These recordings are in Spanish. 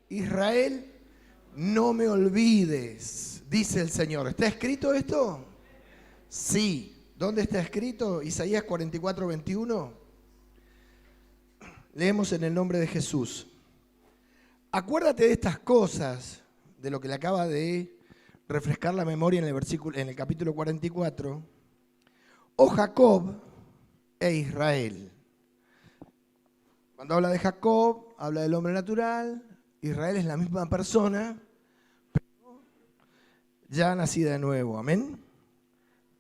Israel, no me olvides, dice el Señor. ¿Está escrito esto? Sí. ¿Dónde está escrito? Isaías 44, 21. Leemos en el nombre de Jesús. Acuérdate de estas cosas, de lo que le acaba de refrescar la memoria en el capítulo 44. Oh Jacob e Israel. Cuando habla de Jacob, habla del hombre natural. Israel es la misma persona, pero ya nacida de nuevo. Amén.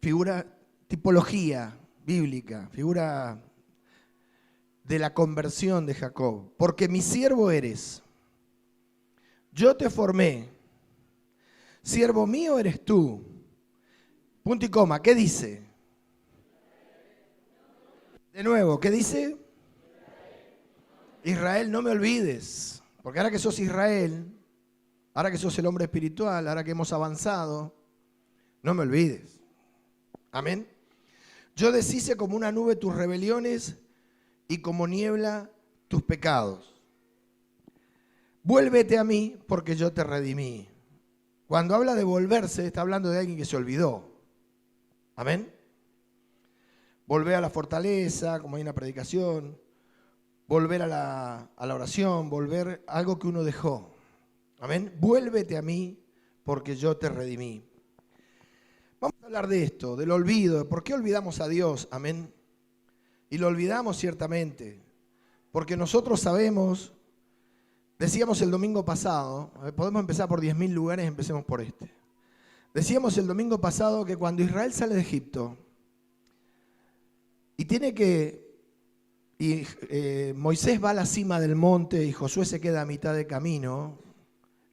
Figura, tipología bíblica, figura de la conversión de Jacob. Porque mi siervo eres. Yo te formé. Siervo mío eres tú. Punto y coma. ¿Qué dice? De nuevo, ¿qué dice? Israel, no me olvides. Porque ahora que sos Israel, ahora que sos el hombre espiritual, ahora que hemos avanzado, no me olvides. Amén. Yo deshice como una nube tus rebeliones y como niebla tus pecados. Vuélvete a mí porque yo te redimí. Cuando habla de volverse, está hablando de alguien que se olvidó. Amén. Volver a la fortaleza, como hay una predicación. Volver a la oración, volver a algo que uno dejó. Amén. Vuélvete a mí porque yo te redimí. Vamos a hablar de esto, del olvido, de por qué olvidamos a Dios. Amén. Y lo olvidamos ciertamente, porque nosotros sabemos, decíamos el domingo pasado, podemos empezar por 10.000 lugares, empecemos por este. Decíamos el domingo pasado que cuando Israel sale de Egipto y tiene que... Moisés va a la cima del monte y Josué se queda a mitad de camino,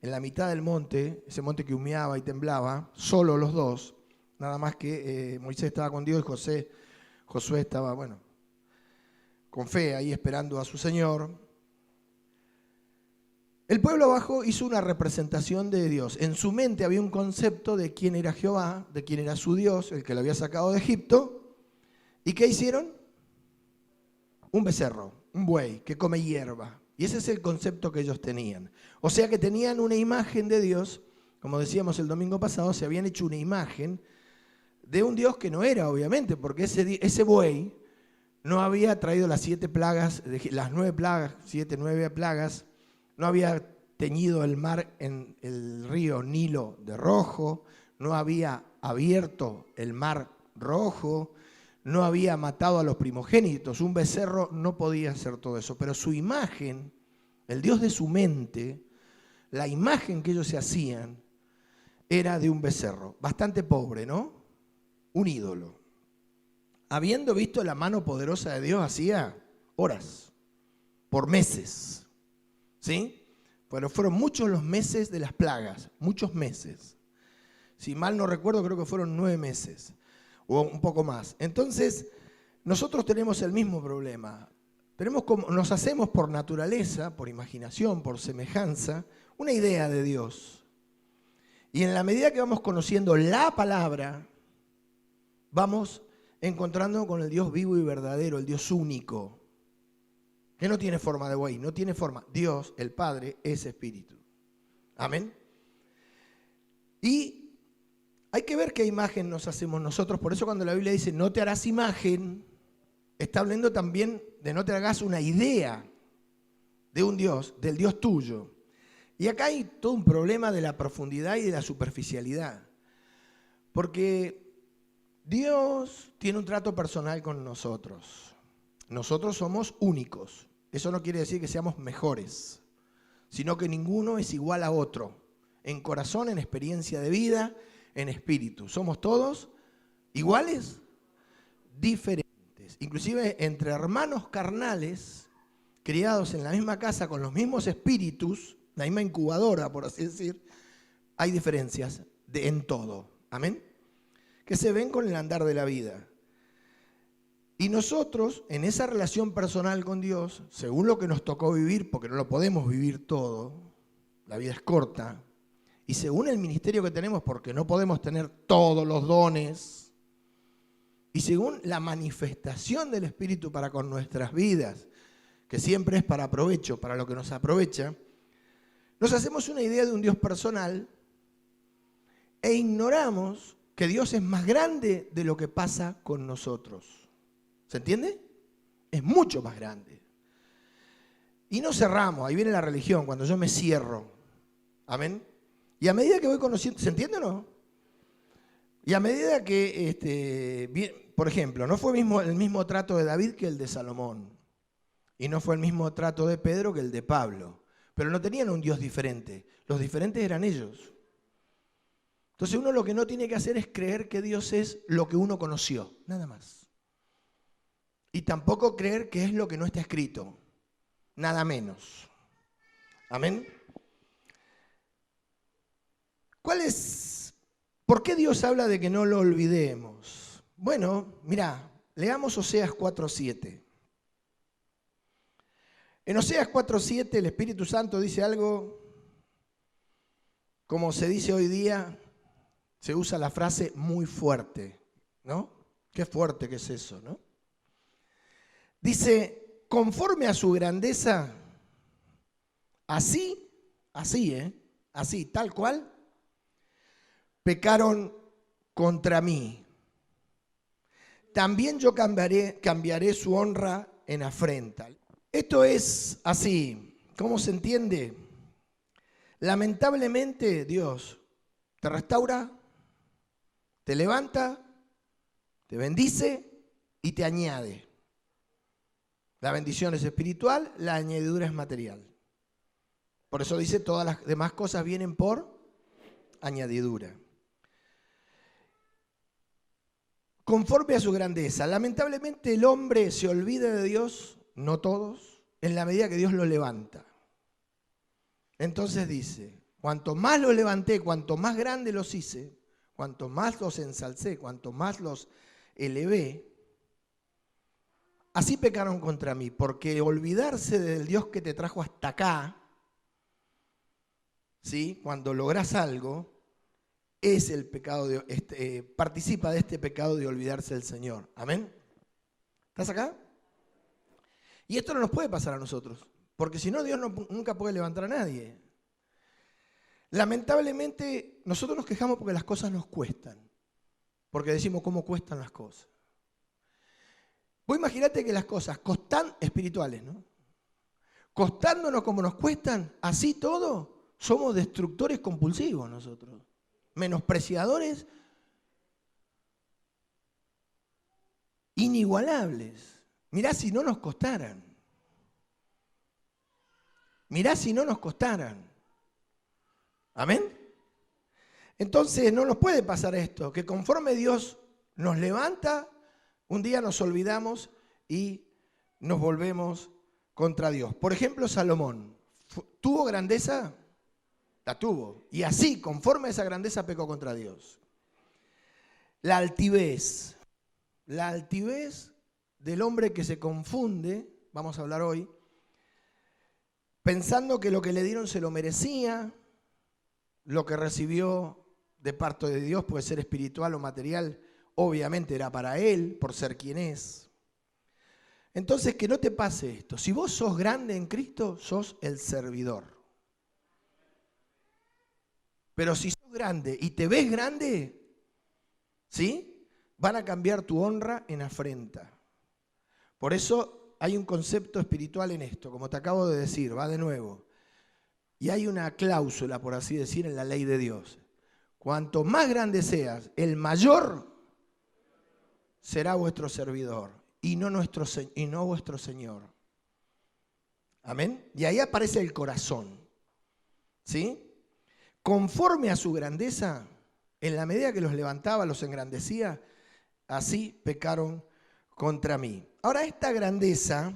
en la mitad del monte, ese monte que humeaba y temblaba, solo los dos, nada más que Moisés estaba con Dios y Josué estaba, bueno, con fe ahí esperando a su Señor. El pueblo abajo hizo una representación de Dios. En su mente había un concepto de quién era Jehová, de quién era su Dios, el que lo había sacado de Egipto. ¿Y qué hicieron? Un becerro, un buey que come hierba. Y ese es el concepto que ellos tenían. O sea que tenían una imagen de Dios, como decíamos el domingo pasado, se habían hecho una imagen de un Dios que no era, obviamente, porque ese buey no había traído las 7 plagas, las 9 plagas, 7, 9 plagas, no había teñido el mar en el río Nilo de rojo, no había abierto el mar rojo, no había matado a los primogénitos. Un becerro no podía hacer todo eso. Pero su imagen, el Dios de su mente, la imagen que ellos se hacían, era de un becerro. Bastante pobre, ¿no? Un ídolo. Habiendo visto la mano poderosa de Dios hacía horas, por meses. ¿Sí? Pero fueron muchos los meses de las plagas, muchos meses. Si mal no recuerdo, creo que fueron 9 meses. O un poco más. Entonces, nosotros tenemos el mismo problema. Nos hacemos por naturaleza, por imaginación, por semejanza, una idea de Dios. Y en la medida que vamos conociendo la palabra, vamos encontrando con el Dios vivo y verdadero, el Dios único, que no tiene forma de buey, no tiene forma. Dios, el Padre, es espíritu. Amén. Y hay que ver qué imagen nos hacemos nosotros. Por eso cuando la Biblia dice no te harás imagen, está hablando también de no te hagas una idea de un Dios, del Dios tuyo. Y acá hay todo un problema de la profundidad y de la superficialidad. Porque Dios tiene un trato personal con nosotros. Nosotros somos únicos. Eso no quiere decir que seamos mejores, sino que ninguno es igual a otro. En corazón, en experiencia de vida, en espíritu. ¿Somos todos iguales? Diferentes. Inclusive entre hermanos carnales, criados en la misma casa con los mismos espíritus, la misma incubadora, por así decir, hay diferencias en todo. Amén. Que se ven con el andar de la vida. Y nosotros, en esa relación personal con Dios, según lo que nos tocó vivir, porque no lo podemos vivir todo, la vida es corta, y según el ministerio que tenemos, porque no podemos tener todos los dones, y según la manifestación del Espíritu para con nuestras vidas, que siempre es para provecho, para lo que nos aprovecha, Nos hacemos una idea de un Dios personal e ignoramos que Dios es más grande de lo que pasa con nosotros. ¿Se entiende? Es mucho más grande. Y no cerramos, ahí viene la religión, cuando yo me cierro. Amén. Y a medida que voy conociendo, ¿se entiende o no? Y a medida que, por ejemplo, no fue el mismo trato de David que el de Salomón. Y no fue el mismo trato de Pedro que el de Pablo. Pero no tenían un Dios diferente. Los diferentes eran ellos. Entonces uno lo que no tiene que hacer es creer que Dios es lo que uno conoció. Nada más. Y tampoco creer que es lo que no está escrito. Nada menos. Amén. ¿Por qué Dios habla de que no lo olvidemos? Bueno, mirá, leamos Oseas 4:7. En Oseas 4:7 el Espíritu Santo dice algo, como se dice hoy día, se usa la frase muy fuerte, ¿no? Qué fuerte que es eso, ¿no? Dice, conforme a su grandeza, así, tal cual, pecaron contra mí. También yo cambiaré su honra en afrenta. Esto es así, ¿cómo se entiende? Lamentablemente Dios te restaura, te levanta, te bendice y te añade. La bendición es espiritual, la añadidura es material. Por eso dice, todas las demás cosas vienen por añadidura. Conforme a su grandeza. Lamentablemente el hombre se olvida de Dios, no todos, en la medida que Dios lo levanta. Entonces dice, cuanto más los levanté, cuanto más grandes los hice, cuanto más los ensalcé, cuanto más los elevé, así pecaron contra mí, porque olvidarse del Dios que te trajo hasta acá, ¿sí? Cuando logras algo, es el pecado participa de este pecado de olvidarse del Señor. ¿Amén? ¿Estás acá? Y esto no nos puede pasar a nosotros, porque si no, Dios nunca puede levantar a nadie. Lamentablemente, nosotros nos quejamos porque las cosas nos cuestan, porque decimos cómo cuestan las cosas. Vos imaginate que las cosas costan espirituales, ¿no? Costándonos como nos cuestan, así todo, somos destructores compulsivos nosotros, menospreciadores inigualables. Mirá si no nos costaran. Mirá si no nos costaran. ¿Amén? Entonces no nos puede pasar esto, que conforme Dios nos levanta, un día nos olvidamos y nos volvemos contra Dios. Por ejemplo, Salomón, ¿tuvo grandeza? La tuvo. Y así, conforme a esa grandeza, pecó contra Dios. La altivez del hombre que se confunde, vamos a hablar hoy, pensando que lo que le dieron se lo merecía, lo que recibió de parte de Dios, puede ser espiritual o material, obviamente era para él, por ser quien es. Entonces, que no te pase esto. Si vos sos grande en Cristo, sos el servidor. Pero si sos grande y te ves grande, ¿sí? Van a cambiar tu honra en afrenta. Por eso hay un concepto espiritual en esto, como te acabo de decir, va de nuevo. Y hay una cláusula, por así decir, en la ley de Dios. Cuanto más grande seas, el mayor será vuestro servidor y no vuestro Señor. Amén. Y ahí aparece el corazón. ¿Sí? Conforme a su grandeza, en la medida que los levantaba, los engrandecía, así pecaron contra mí. Ahora, esta grandeza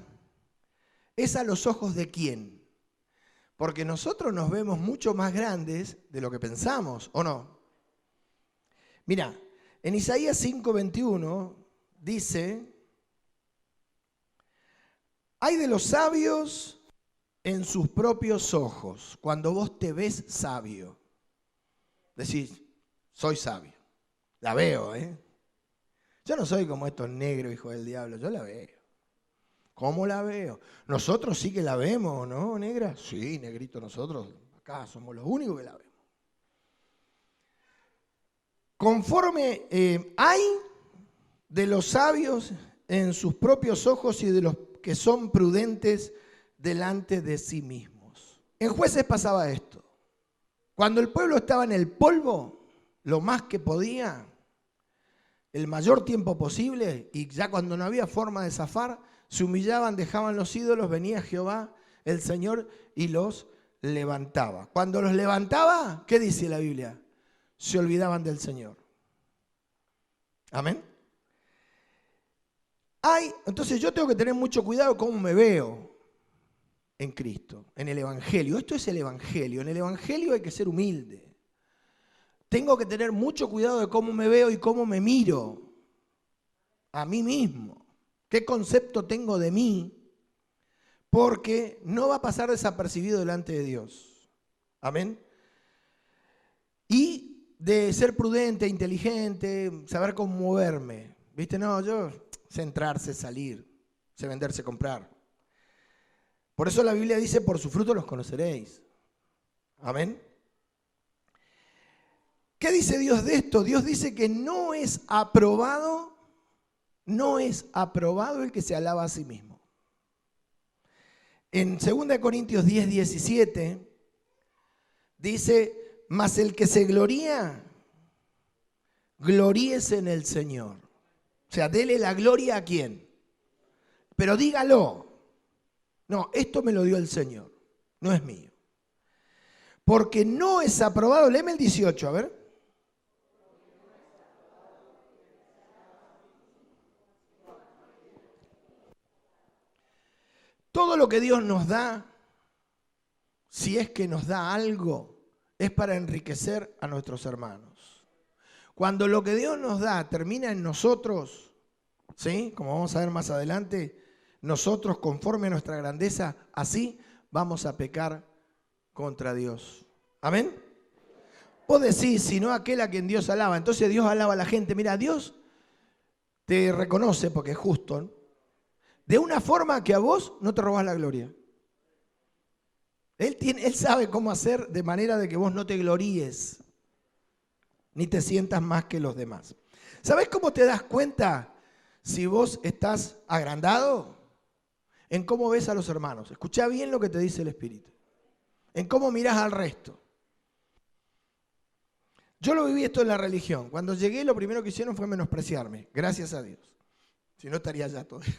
es a los ojos de ¿quién? Porque nosotros nos vemos mucho más grandes de lo que pensamos, ¿o no? Mira, en Isaías 5:21 dice, hay de los sabios en sus propios ojos, cuando vos te ves sabio. Decís, soy sabio. La veo, ¿eh? Yo no soy como estos negros hijos del diablo, yo la veo. ¿Cómo la veo? Nosotros sí que la vemos, ¿no, negra? Sí, negrito, nosotros Acá somos los únicos que la vemos. Conforme hay de los sabios en sus propios ojos y de los que son prudentes delante de sí mismos. En Jueces pasaba esto. Cuando el pueblo estaba en el polvo, lo más que podía, el mayor tiempo posible, y ya cuando no había forma de zafar, se humillaban, dejaban los ídolos, venía Jehová, el Señor, y los levantaba. Cuando los levantaba, ¿qué dice la Biblia? Se olvidaban del Señor. Amén. Entonces yo tengo que tener mucho cuidado cómo me veo en Cristo, en el Evangelio. Esto es el Evangelio. En el Evangelio hay que ser humilde. Tengo que tener mucho cuidado de cómo me veo y cómo me miro a mí mismo. ¿Qué concepto tengo de mí? Porque no va a pasar desapercibido delante de Dios. Amén. Y de ser prudente, inteligente, saber cómo moverme. ¿Viste? No, yo sé entrar, sé salir, sé vender, sé comprar. Por eso la Biblia dice, por su fruto los conoceréis. Amén. ¿Qué dice Dios de esto? Dios dice que no es aprobado el que se alaba a sí mismo. En 2 Corintios 10, 17 dice, mas el que se gloría, gloríese en el Señor. O sea, dele la gloria a quién. Pero dígalo. No, esto me lo dio el Señor, no es mío. Porque no es aprobado, léeme el 18, a ver. Todo lo que Dios nos da, si es que nos da algo, es para enriquecer a nuestros hermanos. Cuando lo que Dios nos da termina en nosotros, ¿sí? Como vamos a ver más adelante, nosotros conforme a nuestra grandeza, así vamos a pecar contra Dios. ¿Amén? Vos decís, si no aquel a quien Dios alaba, entonces Dios alaba a la gente. Mira, Dios te reconoce porque es justo, ¿no? De una forma que a vos no te robás la gloria. Él sabe cómo hacer de manera de que vos no te gloríes, ni te sientas más que los demás. ¿Sabés cómo te das cuenta si vos estás agrandado? En cómo ves a los hermanos. Escuchá bien lo que te dice el Espíritu. En cómo mirás al resto. Yo lo viví esto en la religión. Cuando llegué, lo primero que hicieron fue menospreciarme. Gracias a Dios. Si no, estaría allá todavía.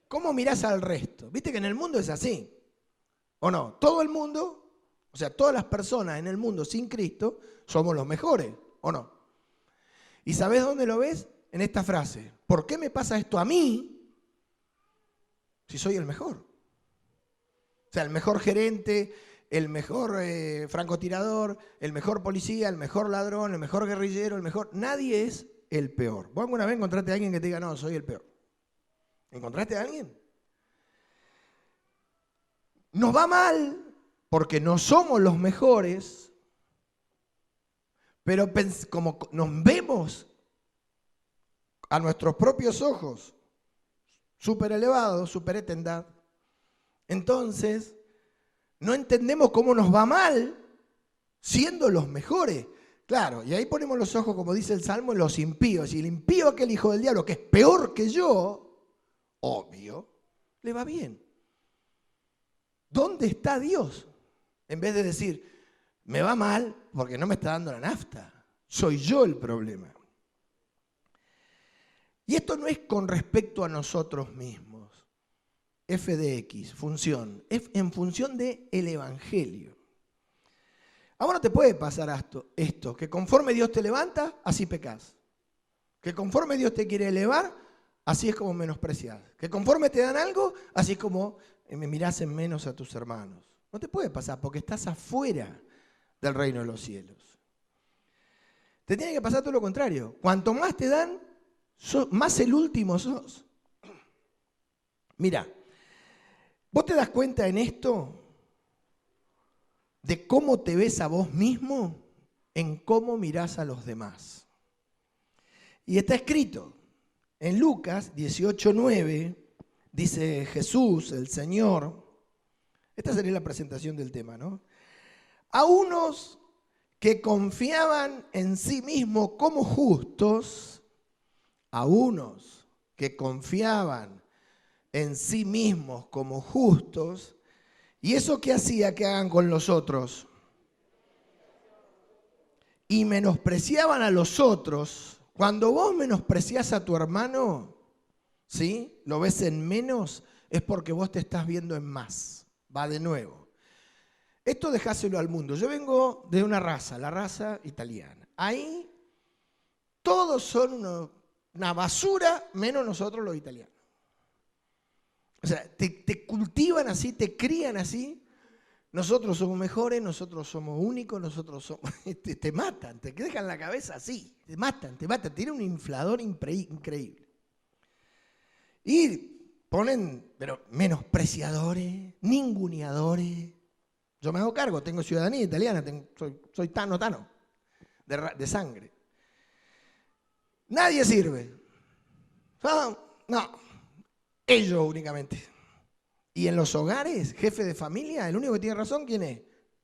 ¿Cómo mirás al resto? Viste que en el mundo es así. ¿O no? Todo el mundo, o sea, todas las personas en el mundo sin Cristo, somos los mejores. ¿O no? ¿Y sabés dónde lo ves? En esta frase. ¿Por qué me pasa esto a mí si soy el mejor? O sea, el mejor gerente, el mejor francotirador, el mejor policía, el mejor ladrón, el mejor guerrillero, el mejor... Nadie es el peor. ¿Vos alguna vez encontraste a alguien que te diga, no, soy el peor? ¿Encontraste a alguien? Nos va mal porque no somos los mejores, pero como nos vemos a nuestros propios ojos súper elevados, súper etendad, entonces no entendemos cómo nos va mal siendo los mejores. Claro, y ahí ponemos los ojos, como dice el Salmo, en los impíos. Y el impío, aquel hijo del diablo, que es peor que yo, obvio, le va bien. ¿Dónde está Dios? En vez de decir, me va mal porque no me está dando la nafta. Soy yo el problema. Y esto no es con respecto a nosotros mismos. F de X, función. En función del Evangelio. Ahora te puede pasar esto, que conforme Dios te levanta, así pecas. Que conforme Dios te quiere elevar, así es como menosprecias. Que conforme te dan algo, así es como me mirás en menos a tus hermanos. No te puede pasar porque estás afuera del reino de los cielos. Te tiene que pasar todo lo contrario. Cuanto más te dan, más el último sos. Mira, ¿vos te das cuenta en esto de cómo te ves a vos mismo en cómo mirás a los demás? Y está escrito en Lucas 18:9, dice Jesús, el Señor, esta sería la presentación del tema, ¿no? A unos que confiaban en sí mismos como justos, a unos que confiaban en sí mismos como justos, ¿y eso qué hacía que hagan con los otros? Y menospreciaban a los otros. Cuando vos menospreciás a tu hermano, ¿sí? Lo ves en menos, es porque vos te estás viendo en más. Va de nuevo. Esto dejáselo al mundo. Yo vengo de una raza, la raza italiana. Ahí todos son una basura, menos nosotros los italianos. O sea, te cultivan así, te crían así. Nosotros somos mejores, nosotros somos únicos, nosotros somos... Te matan, te dejan la cabeza así. Te matan. Tiene un inflador increíble. Y ponen, pero menospreciadores, ninguneadores. Yo me hago cargo, tengo ciudadanía italiana, soy tano, de sangre. Nadie sirve. No, ellos únicamente. Y en los hogares, jefe de familia, el único que tiene razón, ¿quién es?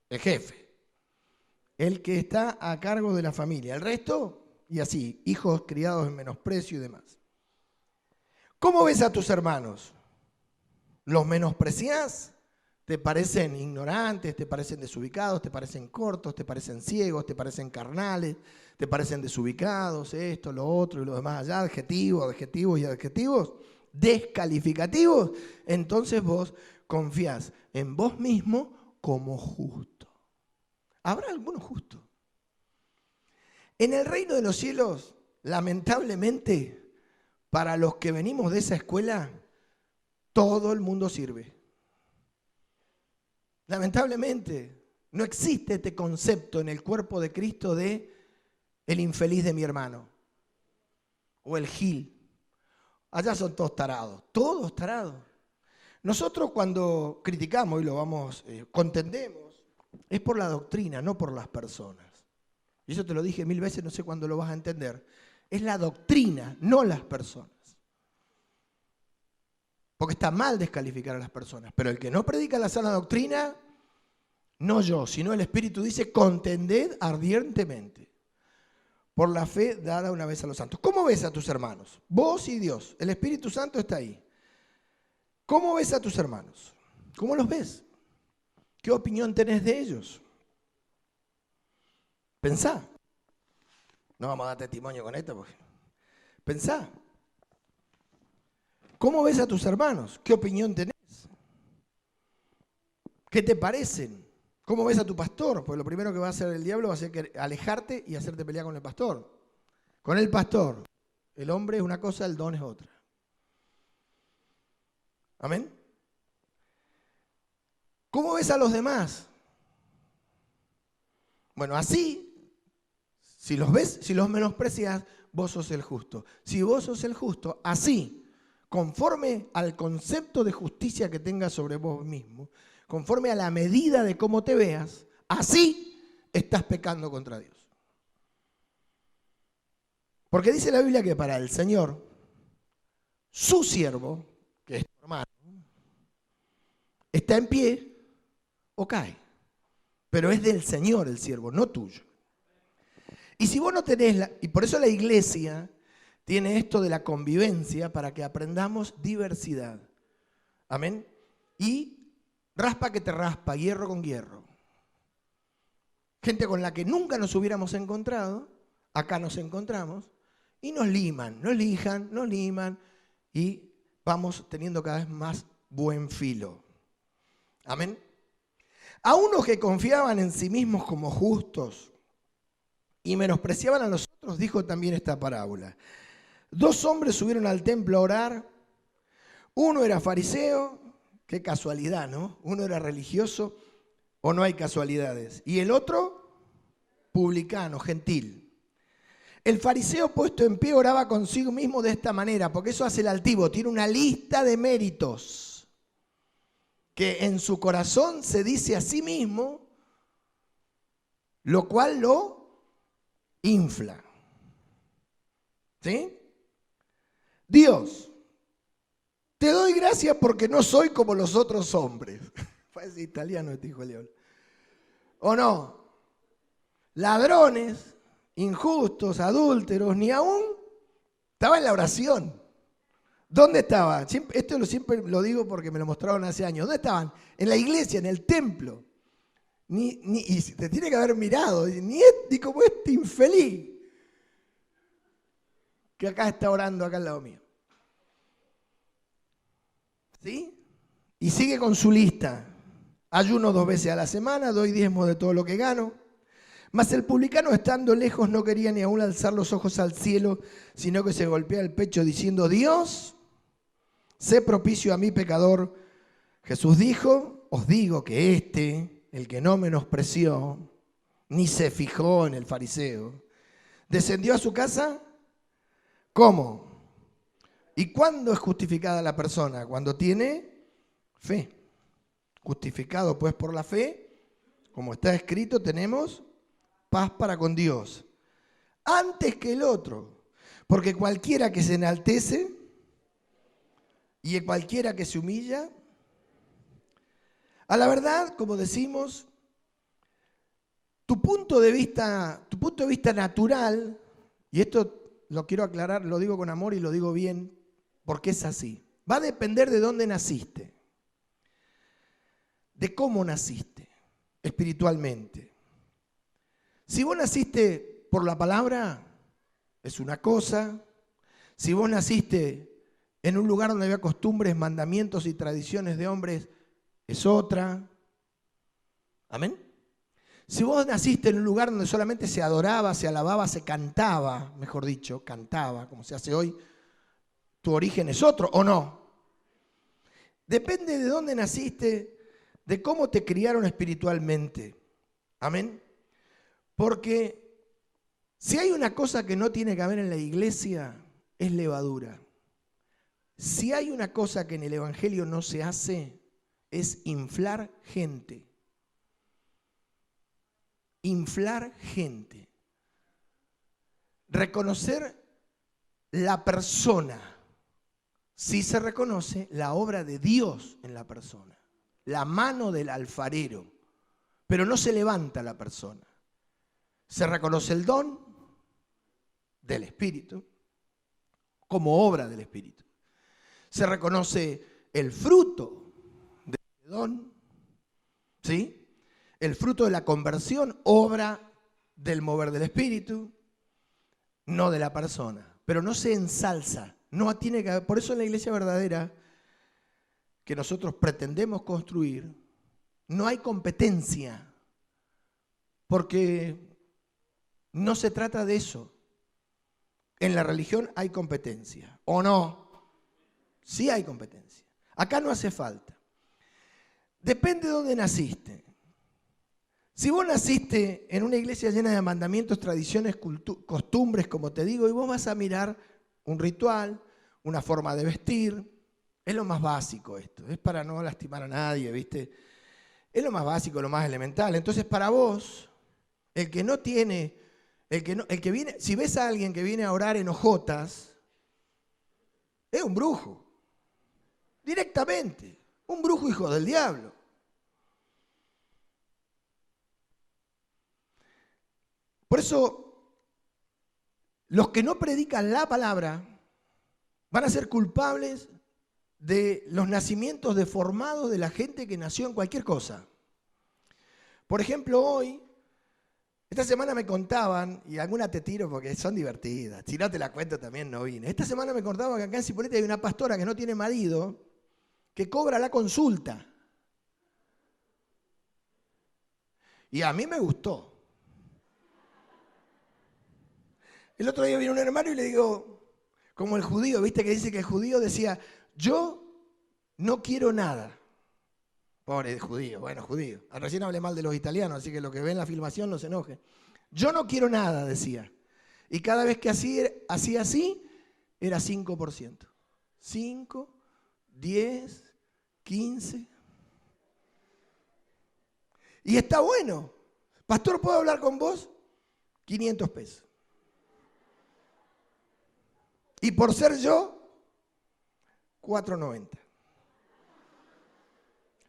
El jefe. El que está a cargo de la familia. El resto, y así, hijos criados en menosprecio y demás. ¿Cómo ves a tus hermanos? ¿Los menospreciás? ¿Te parecen ignorantes? ¿Te parecen desubicados? ¿Te parecen cortos? ¿Te parecen ciegos? ¿Te parecen carnales? ¿Te parecen desubicados? Esto, lo otro y lo demás allá, adjetivos y adjetivos descalificativos. Entonces vos confías en vos mismo como justo. ¿Habrá alguno justo? En el reino de los cielos, lamentablemente, para los que venimos de esa escuela, todo el mundo sirve. Lamentablemente, no existe este concepto en el cuerpo de Cristo de el infeliz de mi hermano o el gil. Allá son todos tarados. Nosotros cuando criticamos y lo contendemos, es por la doctrina, no por las personas. Y eso te lo dije 1000 veces, no sé cuándo lo vas a entender. Es la doctrina, no las personas. Porque está mal descalificar a las personas. Pero el que no predica la sana doctrina, no yo, sino el Espíritu dice, contended ardientemente por la fe dada una vez a los santos. ¿Cómo ves a tus hermanos? Vos y Dios, el Espíritu Santo está ahí. ¿Cómo ves a tus hermanos? ¿Cómo los ves? ¿Qué opinión tenés de ellos? Pensá. No vamos a dar testimonio con esto, porque... Pensá. ¿Cómo ves a tus hermanos? ¿Qué opinión tenés? ¿Qué te parecen? ¿Cómo ves a tu pastor? Pues lo primero que va a hacer el diablo va a ser alejarte y hacerte pelear con el pastor. Con el pastor. El hombre es una cosa, el don es otra. ¿Amén? ¿Cómo ves a los demás? Bueno, así, si los ves, si los menosprecias, vos sos el justo. Si vos sos el justo, así, conforme al concepto de justicia que tengas sobre vos mismo, conforme a la medida de cómo te veas, así estás pecando contra Dios. Porque dice la Biblia que para el Señor, su siervo, que es tu hermano, está en pie o cae. Pero es del Señor el siervo, no tuyo. Y si vos no tenés, y por eso la iglesia tiene esto de la convivencia para que aprendamos diversidad. Amén. Y raspa que te raspa, hierro con hierro. Gente con la que nunca nos hubiéramos encontrado, acá nos encontramos, y nos liman, nos lijan, nos liman, y vamos teniendo cada vez más buen filo. Amén. A unos que confiaban en sí mismos como justos y menospreciaban a los otros, dijo también esta parábola. 2 hombres subieron al templo a orar. Uno era fariseo, qué casualidad, ¿no? Uno era religioso, o no hay casualidades. Y el otro, publicano, gentil. El fariseo puesto en pie oraba consigo mismo de esta manera, porque eso hace el altivo, tiene una lista de méritos que en su corazón se dice a sí mismo, lo cual lo infla. ¿Sí? Dios, te doy gracias porque no soy como los otros hombres. Fue italiano este hijo de León. ¿O no? Ladrones, injustos, adúlteros, ni aún estaba en la oración. ¿Dónde estaba? Siempre lo digo porque me lo mostraron hace años. ¿Dónde estaban? En la iglesia, en el templo. Y te tiene que haber mirado, ni como este infeliz que acá está orando acá al lado mío. ¿Sí? Y sigue con su lista. Ayuno 2 veces a la semana, doy diezmo de todo lo que gano. Mas el publicano, estando lejos, no quería ni aún alzar los ojos al cielo, sino que se golpea el pecho diciendo: Dios, sé propicio a mí pecador. Jesús dijo: os digo que el que no menospreció, ni se fijó en el fariseo, descendió a su casa. ¿Cómo? ¿Y cuándo es justificada la persona? Cuando tiene fe. Justificado pues por la fe, como está escrito, tenemos paz para con Dios, antes que el otro. Porque cualquiera que se enaltece y cualquiera que se humilla, a la verdad, como decimos, tu punto de vista natural, y esto lo quiero aclarar, lo digo con amor y lo digo bien, porque es así. Va a depender de dónde naciste, de cómo naciste espiritualmente. Si vos naciste por la palabra, es una cosa. Si vos naciste en un lugar donde había costumbres, mandamientos y tradiciones de hombres, es otra. ¿Amén? Si vos naciste en un lugar donde solamente se adoraba, se alababa, se cantaba, mejor dicho, cantaba, como se hace hoy, tu origen es otro, ¿o no? Depende de dónde naciste, de cómo te criaron espiritualmente. ¿Amén? Porque si hay una cosa que no tiene que haber en la iglesia, es levadura. Si hay una cosa que en el evangelio no se hace, es inflar gente. Inflar gente. Reconocer la persona. Sí se reconoce la obra de Dios en la persona, la mano del alfarero, pero no se levanta la persona. Se reconoce el don del Espíritu como obra del Espíritu. Se reconoce el fruto del don, ¿sí? El fruto de la conversión, obra del mover del Espíritu, no de la persona. Pero no se ensalza, no tiene que haber. Por eso en la iglesia verdadera que nosotros pretendemos construir, no hay competencia, porque no se trata de eso. En la religión hay competencia, ¿o no? Sí hay competencia. Acá no hace falta. Depende de dónde naciste. Si vos naciste en una iglesia llena de mandamientos, tradiciones, costumbres, como te digo, y vos vas a mirar un ritual, una forma de vestir, es lo más básico esto, es para no lastimar a nadie, ¿viste? Es lo más básico, lo más elemental. Entonces, para vos, el que no tiene, el que viene, si ves a alguien que viene a orar en hojotas, es un brujo. Directamente, un brujo hijo del diablo. Por eso, los que no predican la palabra van a ser culpables de los nacimientos deformados de la gente que nació en cualquier cosa. Por ejemplo, hoy, esta semana me contaban, y alguna te tiro porque son divertidas, si no te la cuento también no vine. Esta semana me contaban que acá en Cipolletti hay una pastora que no tiene marido, que cobra la consulta. Y a mí me gustó. El otro día vino un hermano y le digo, como el judío, viste que dice que el judío decía, yo no quiero nada. Pobre judío, bueno, judío. Recién hablé mal de los italianos, así que lo que ven en la filmación no se enoje. Yo no quiero nada, decía. Y cada vez que hacía así, era 5%. 5, 10, 15. Y está bueno. Pastor, ¿puedo hablar con vos? 500 pesos. Y por ser yo, 4.90.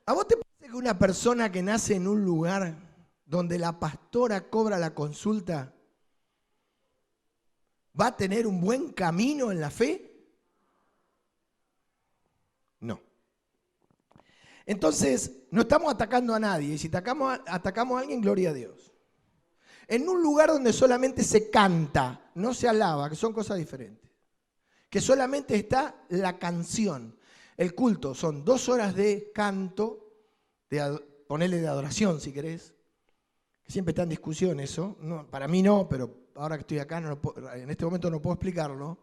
¿A vos te parece que una persona que nace en un lugar donde la pastora cobra la consulta, ¿va a tener un buen camino en la fe? No. Entonces, no estamos atacando a nadie. Y si atacamos a alguien, gloria a Dios. En un lugar donde solamente se canta, no se alaba, que son cosas diferentes. Que solamente está la canción. El culto son 2 horas de canto, ponerle de adoración si querés. Siempre está en discusión eso. No, para mí no, pero ahora que estoy acá, en este momento no puedo explicarlo.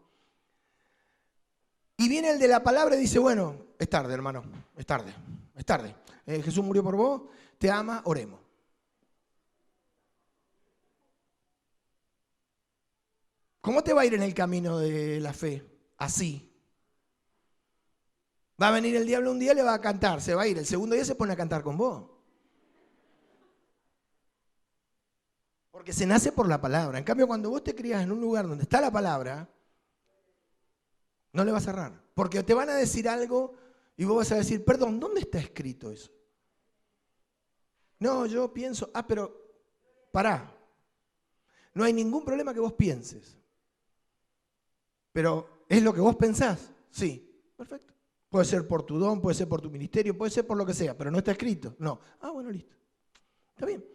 Y viene el de la palabra y dice, bueno, es tarde, hermano, es tarde. Jesús murió por vos, te ama, oremos. ¿Cómo te va a ir en el camino de la fe? Así. Va a venir el diablo un día, le va a cantar, se va a ir. El segundo día se pone a cantar con vos. Porque se nace por la palabra. En cambio, cuando vos te crías en un lugar donde está la palabra, no le vas a cerrar. Porque te van a decir algo y vos vas a decir, perdón, ¿dónde está escrito eso? No, yo pienso, pero pará. No hay ningún problema que vos pienses. Pero, ¿es lo que vos pensás? Sí, perfecto. Puede ser por tu don, puede ser por tu ministerio, puede ser por lo que sea, pero no está escrito. No. Bueno, listo. Está bien.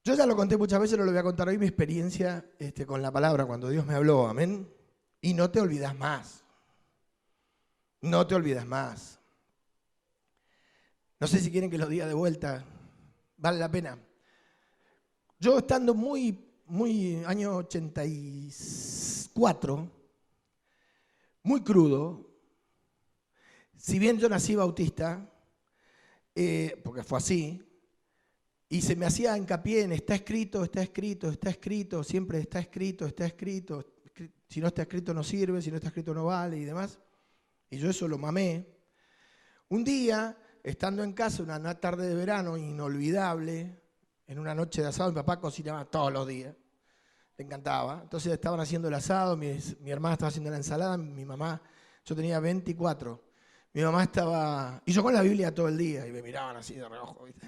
Yo ya lo conté muchas veces, no lo voy a contar hoy, mi experiencia con la palabra, cuando Dios me habló, amén. Y no te olvidas más. No te olvidas más. No sé si quieren que los diga de vuelta, vale la pena. Yo estando muy año 84, muy crudo, si bien yo nací bautista, porque fue así, y se me hacía hincapié en está escrito, siempre está escrito, si no está escrito no sirve, si no está escrito no vale y demás. Y yo eso lo mamé. Un día, estando en casa, una tarde de verano inolvidable, en una noche de asado, mi papá cocinaba todos los días, le encantaba. Entonces estaban haciendo el asado, mi hermana estaba haciendo la ensalada, mi mamá, yo tenía 24, mi mamá estaba, y yo con la Biblia todo el día, y me miraban así de reojo, ¿viste?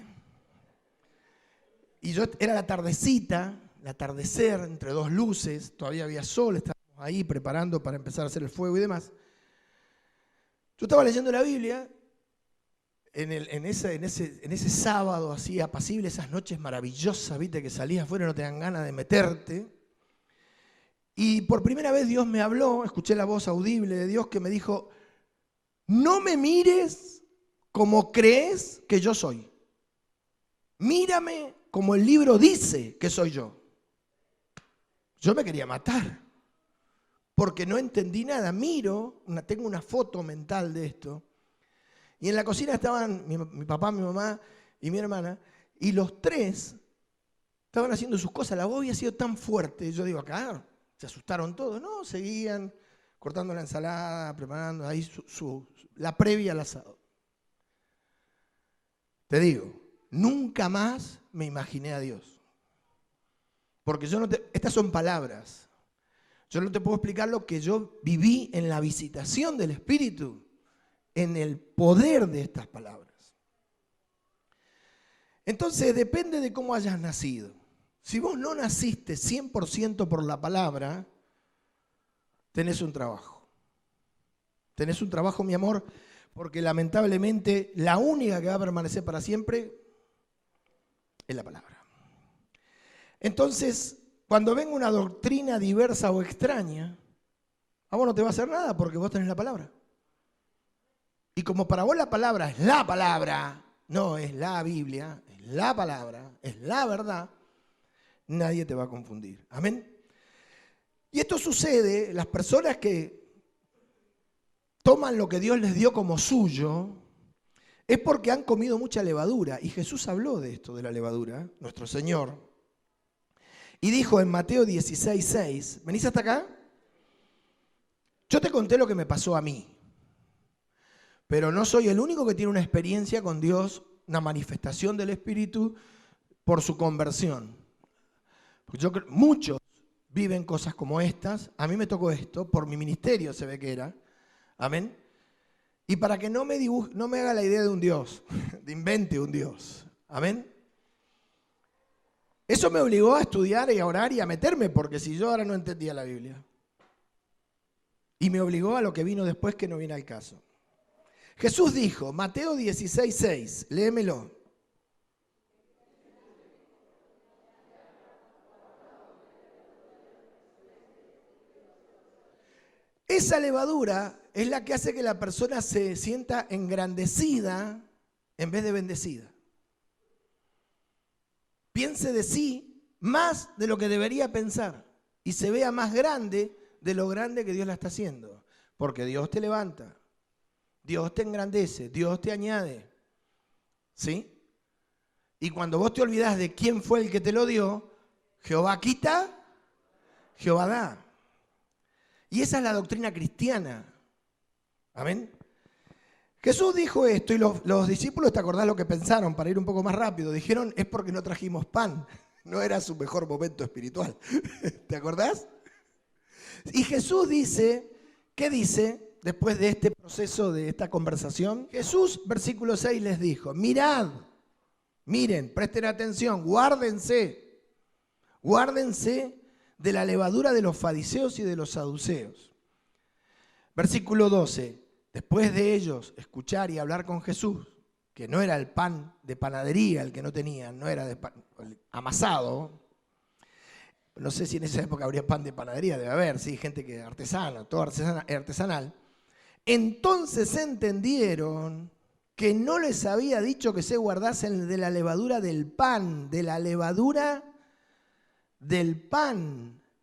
Y era la tardecita, el atardecer, entre 2 luces, todavía había sol, estábamos ahí preparando para empezar a hacer el fuego y demás. Yo estaba leyendo la Biblia en ese sábado así apacible, esas noches maravillosas, viste, que salías afuera y no te dan ganas de meterte. Y por primera vez Dios me habló, escuché la voz audible de Dios que me dijo, no me mires como crees que yo soy. Mírame como el libro dice que soy yo. Yo me quería matar, porque no entendí nada. Tengo una foto mental de esto, y en la cocina estaban mi papá, mi mamá y mi hermana, y los 3 estaban haciendo sus cosas. La voz había sido tan fuerte, yo digo, acá se asustaron todos. No, seguían cortando la ensalada, preparando ahí la previa al asado. Te digo, nunca más me imaginé a Dios. Porque estas son palabras. Yo no te puedo explicar lo que yo viví en la visitación del Espíritu, en el poder de estas palabras. Entonces depende de cómo hayas nacido. Si vos no naciste 100% por la palabra, tenés un trabajo. Tenés un trabajo, mi amor, porque lamentablemente la única que va a permanecer para siempre es la palabra. Entonces, cuando venga una doctrina diversa o extraña, a vos no te va a hacer nada porque vos tenés la palabra. Y como para vos la palabra es la palabra, no es la Biblia, es la palabra, es la verdad, nadie te va a confundir. Amén. Y esto sucede, las personas que toman lo que Dios les dio como suyo, es porque han comido mucha levadura. Y Jesús habló de esto, de la levadura, nuestro Señor. Y dijo en Mateo 16:6, ¿venís hasta acá? Yo te conté lo que me pasó a mí, pero no soy el único que tiene una experiencia con Dios, una manifestación del Espíritu por su conversión. Porque muchos viven cosas como estas. A mí me tocó esto, por mi ministerio se ve que era. Amén. Y para que no me haga la idea de un Dios, de invente un Dios. Amén. Eso me obligó a estudiar y a orar y a meterme, porque si yo ahora no entendía la Biblia. Y me obligó a lo que vino después, que no viene al caso. Jesús dijo, Mateo 16:6, léemelo. Esa levadura es la que hace que la persona se sienta engrandecida en vez de bendecida. Piense de sí más de lo que debería pensar y se vea más grande de lo grande que Dios la está haciendo. Porque Dios te levanta, Dios te engrandece, Dios te añade. ¿Sí? Y cuando vos te olvidás de quién fue el que te lo dio, Jehová quita, Jehová da. Y esa es la doctrina cristiana. Amén. Jesús dijo esto y los discípulos, ¿te acordás lo que pensaron? Para ir un poco más rápido, dijeron, es porque no trajimos pan. No era su mejor momento espiritual. ¿Te acordás? Y Jesús dice, ¿qué dice después de este proceso, de esta conversación? Jesús, versículo 6, les dijo, mirad, miren, presten atención, guárdense de la levadura de los fariseos y de los saduceos. Versículo 12, después de ellos escuchar y hablar con Jesús, que no era el pan de panadería el que no tenían, no era de pan, amasado. No sé si en esa época habría pan de panadería, debe haber, sí, gente que artesana, todo artesanal. Entonces entendieron que no les había dicho que se guardasen de la levadura del pan,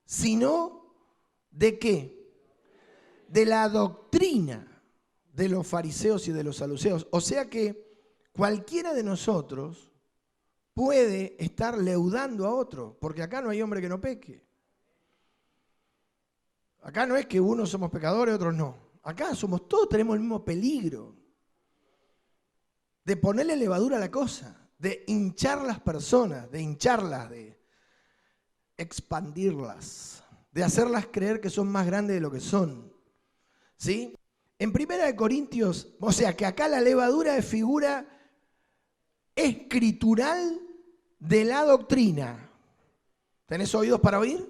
sino ¿de qué? De la doctrina de los fariseos y de los saduceos. O sea que cualquiera de nosotros puede estar leudando a otro, porque acá no hay hombre que no peque. Acá no es que unos somos pecadores, otros no. Acá somos todos, tenemos el mismo peligro de ponerle levadura a la cosa, de hinchar las personas, de hincharlas, de expandirlas, de hacerlas creer que son más grandes de lo que son. ¿Sí? En 1 Corintios, o sea que acá la levadura es figura escritural de la doctrina. ¿Tenés oídos para oír?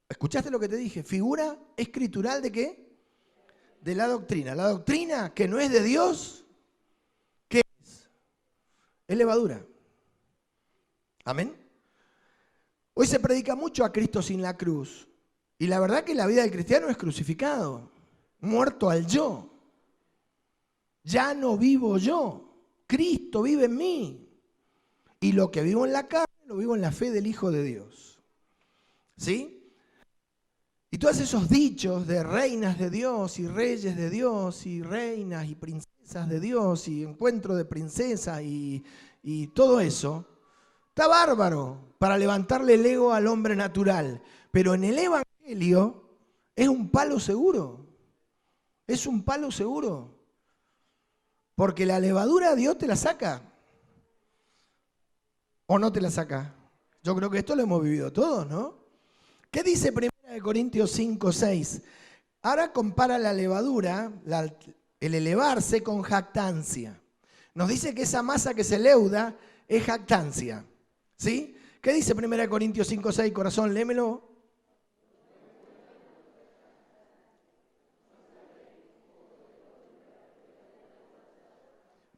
¿Escuchaste lo que te dije? Figura escritural de qué? De la doctrina. La doctrina que no es de Dios, ¿qué es? Es levadura. Amén. Hoy se predica mucho a Cristo sin la cruz. Y la verdad que la vida del cristiano es crucificado, muerto al yo. Ya no vivo yo. Cristo vive en mí. Y lo que vivo en la carne, lo vivo en la fe del Hijo de Dios. ¿Sí? Y todos esos dichos de reinas de Dios y reyes de Dios y reinas y princesas de Dios y encuentro de princesas y todo eso, está bárbaro para levantarle el ego al hombre natural. Pero en el Evangelio es un palo seguro. Es un palo seguro. Porque la levadura Dios te la saca. ¿O no te la saca? Yo creo que esto lo hemos vivido todos, ¿no? ¿Qué dice 1 Corintios 5, 6? Ahora compara la levadura, el elevarse, con jactancia. Nos dice que esa masa que se leuda es jactancia. ¿Sí? ¿Qué dice 1 Corintios 5, 6? Corazón, léemelo.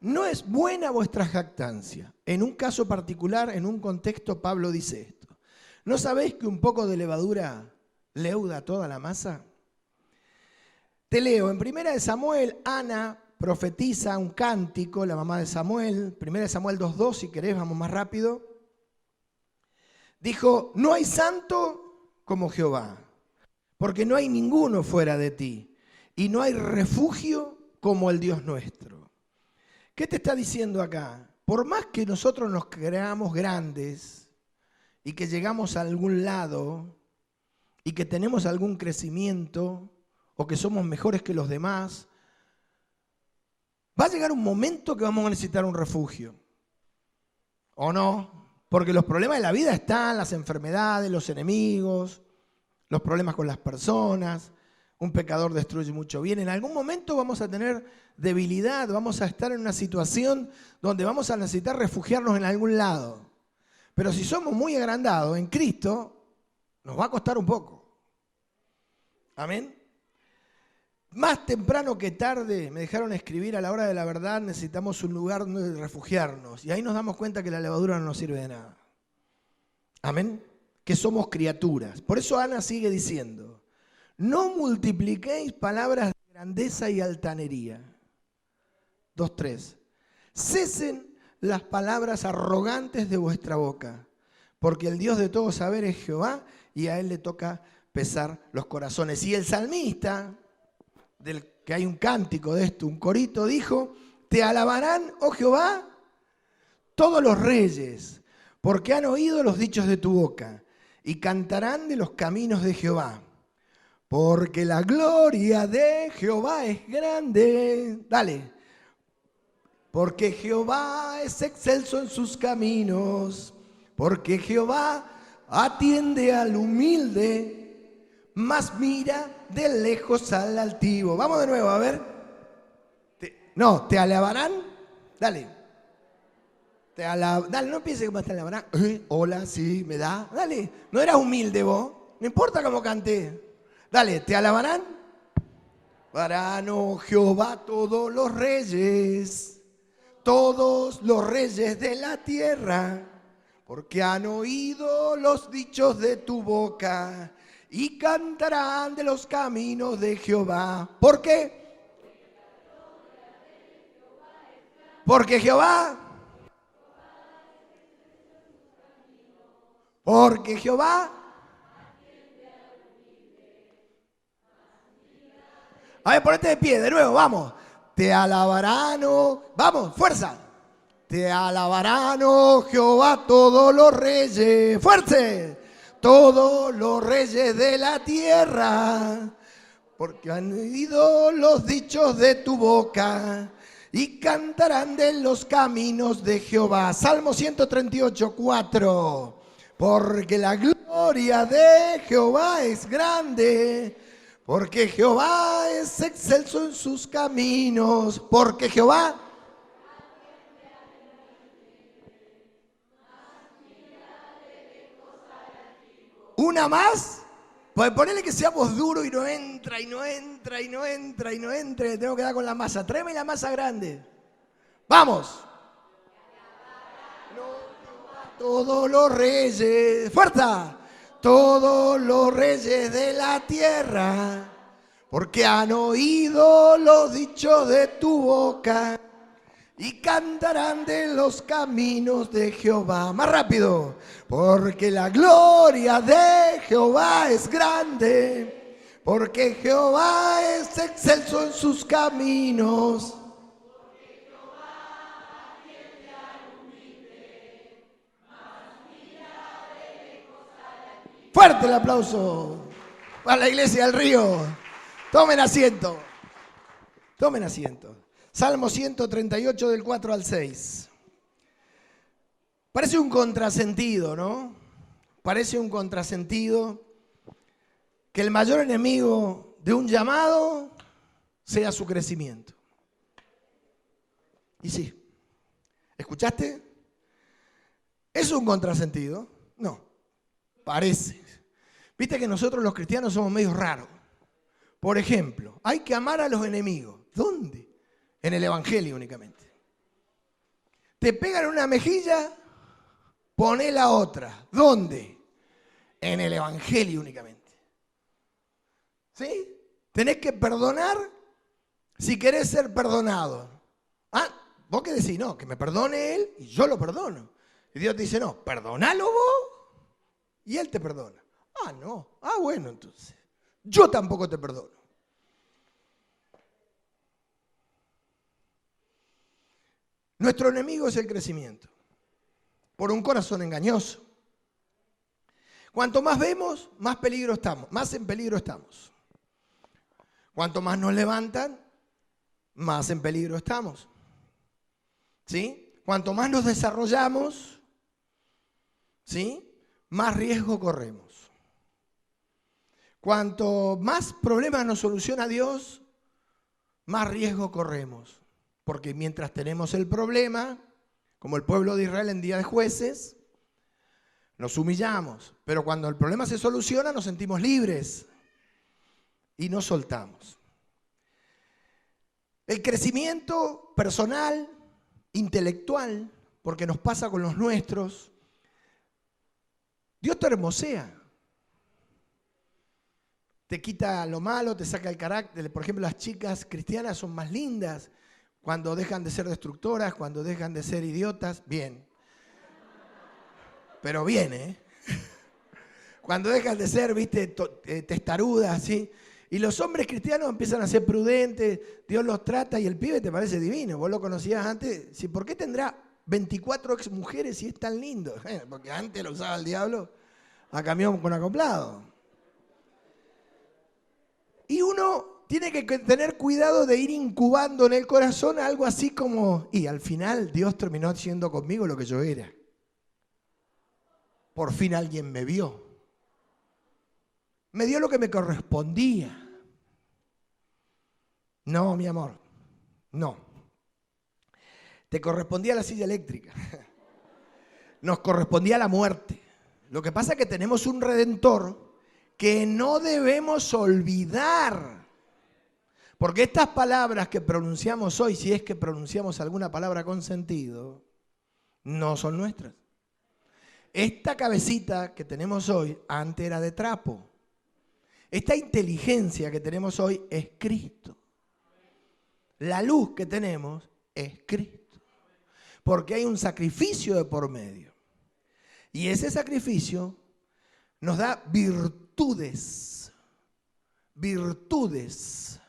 No es buena vuestra jactancia. En un caso particular, en un contexto, Pablo dice esto. ¿No sabéis que un poco de levadura leuda toda la masa? Te leo, en 1 Samuel, Ana profetiza un cántico, la mamá de Samuel, 1 Samuel 2:2, si querés, vamos más rápido. Dijo, no hay santo como Jehová, porque no hay ninguno fuera de ti, y no hay refugio como el Dios nuestro. ¿Qué te está diciendo acá? Por más que nosotros nos creamos grandes y que llegamos a algún lado y que tenemos algún crecimiento o que somos mejores que los demás, va a llegar un momento que vamos a necesitar un refugio. ¿O no? Porque los problemas de la vida están, las enfermedades, los enemigos, los problemas con las personas. Un pecador destruye mucho bien. En algún momento vamos a tener debilidad, vamos a estar en una situación donde vamos a necesitar refugiarnos en algún lado. Pero si somos muy agrandados en Cristo, nos va a costar un poco. Amén. Más temprano que tarde, me dejaron escribir, a la hora de la verdad necesitamos un lugar donde refugiarnos. Y ahí nos damos cuenta que la levadura no nos sirve de nada. Amén. Que somos criaturas. Por eso Ana sigue diciendo, no multipliquéis palabras de grandeza y altanería. 2:3. Cesen las palabras arrogantes de vuestra boca, porque el Dios de todo saber es Jehová, y a Él le toca pesar los corazones. Y el salmista, del que hay un cántico de esto, un corito, dijo, te alabarán, oh Jehová, todos los reyes, porque han oído los dichos de tu boca, y cantarán de los caminos de Jehová. Porque la gloria de Jehová es grande. Dale. Porque Jehová es excelso en sus caminos. Porque Jehová atiende al humilde, mas mira de lejos al altivo. Vamos de nuevo, a ver. ¿Te alabarán? Dale. Dale, no pienses que más te alabarán. Hola, sí, me da. Dale. No eras humilde vos. No importa cómo canté. Dale, ¿te alabarán? Alabarán, oh Jehová, todos los reyes de la tierra, porque han oído los dichos de tu boca y cantarán de los caminos de Jehová. ¿Por qué? Porque Jehová A ver, ponete de pie, de nuevo, vamos. Te alabarán, oh, vamos, fuerza. Te alabarán, oh Jehová, todos los reyes, fuerte. Todos los reyes de la tierra, porque han oído los dichos de tu boca y cantarán de los caminos de Jehová. Salmo 138, 4. Porque la gloria de Jehová es grande. Porque Jehová es excelso en sus caminos. Porque Jehová. ¿Una más? Pues ponele que seamos duros y no entra. Tengo que dar con la masa. Tráeme la masa grande. ¡Vamos! Todos los reyes. ¡Fuerza! Todos los reyes de la tierra, porque han oído los dichos de tu boca y cantarán de los caminos de Jehová. Más rápido. Porque la gloria de Jehová es grande, porque Jehová es excelso en sus caminos. Fuerte el aplauso para la iglesia del Río. Tomen asiento. Tomen asiento. Salmo 138 del 4 al 6. Parece un contrasentido, ¿no? Parece un contrasentido que el mayor enemigo de un llamado sea su crecimiento. Y sí. ¿Escuchaste? ¿Es un contrasentido? No. Parece. Viste que nosotros los cristianos somos medio raros. Por ejemplo, hay que amar a los enemigos. ¿Dónde? En el Evangelio únicamente. Te pegan una mejilla, poné la otra. ¿Dónde? En el Evangelio únicamente. ¿Sí? Tenés que perdonar si querés ser perdonado. Ah, vos qué decís, no, que me perdone él y yo lo perdono. Y Dios te dice, no, perdonalo vos y Él te perdona. Ah, no. Ah, bueno, entonces. Yo tampoco te perdono. Nuestro enemigo es el crecimiento. Por un corazón engañoso. Cuanto más vemos, más peligro estamos. Más en peligro estamos. Cuanto más nos levantan, más en peligro estamos. ¿Sí? Cuanto más nos desarrollamos, ¿sí?, más riesgo corremos. Cuanto más problemas nos soluciona Dios, más riesgo corremos. Porque mientras tenemos el problema, como el pueblo de Israel en día de jueces, nos humillamos. Pero cuando el problema se soluciona, nos sentimos libres y nos soltamos. El crecimiento personal, intelectual, porque nos pasa con los nuestros, Dios te hermosea. Te quita lo malo, te saca el carácter. Por ejemplo, las chicas cristianas son más lindas cuando dejan de ser destructoras, cuando dejan de ser idiotas. Bien. Pero bien, ¿eh? Cuando dejan de ser, viste, testarudas, ¿sí? Y los hombres cristianos empiezan a ser prudentes, Dios los trata y el pibe te parece divino. Vos lo conocías antes. ¿Sí? ¿Por qué tendrá 24 ex mujeres si es tan lindo? Porque antes lo usaba el diablo a camión con acoplado. Y uno tiene que tener cuidado de ir incubando en el corazón algo así como, y al final Dios terminó haciendo conmigo lo que yo era. Por fin alguien me vio. Me dio lo que me correspondía. No, mi amor, no. Te correspondía la silla eléctrica. Nos correspondía la muerte. Lo que pasa es que tenemos un Redentor que no debemos olvidar. Porque estas palabras que pronunciamos hoy, si es que pronunciamos alguna palabra con sentido, no son nuestras. Esta cabecita que tenemos hoy, antes era de trapo. Esta inteligencia que tenemos hoy es Cristo. La luz que tenemos es Cristo. Porque hay un sacrificio de por medio. Y ese sacrificio nos da virtudes. Virtudes.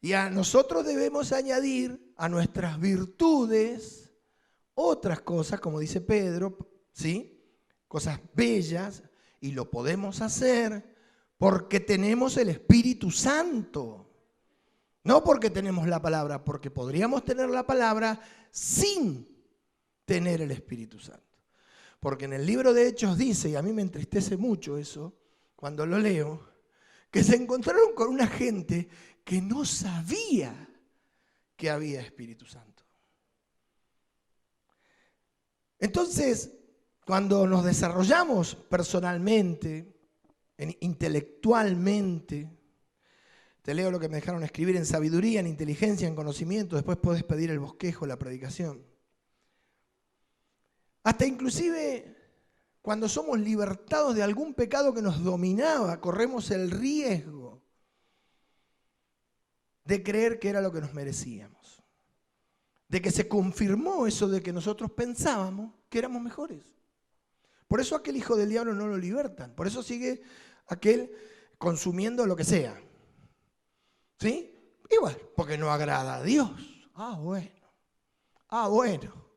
Y a nosotros debemos añadir a nuestras virtudes otras cosas, como dice Pedro, ¿sí? Cosas bellas, y lo podemos hacer porque tenemos el Espíritu Santo. No porque tenemos la palabra, porque podríamos tener la palabra sin tener el Espíritu Santo. Porque en el libro de Hechos dice, y a mí me entristece mucho eso, cuando lo leo, que se encontraron con una gente que no sabía que había Espíritu Santo. Entonces, cuando nos desarrollamos personalmente, intelectualmente, te leo lo que me dejaron escribir: en sabiduría, en inteligencia, en conocimiento, después podés pedir el bosquejo, la predicación. Hasta inclusive cuando somos libertados de algún pecado que nos dominaba, corremos el riesgo de creer que era lo que nos merecíamos. De que se confirmó eso de que nosotros pensábamos que éramos mejores. Por eso aquel hijo del diablo no lo libertan. Por eso sigue aquel consumiendo lo que sea. ¿Sí? Igual, porque no agrada a Dios. Bueno. Bueno.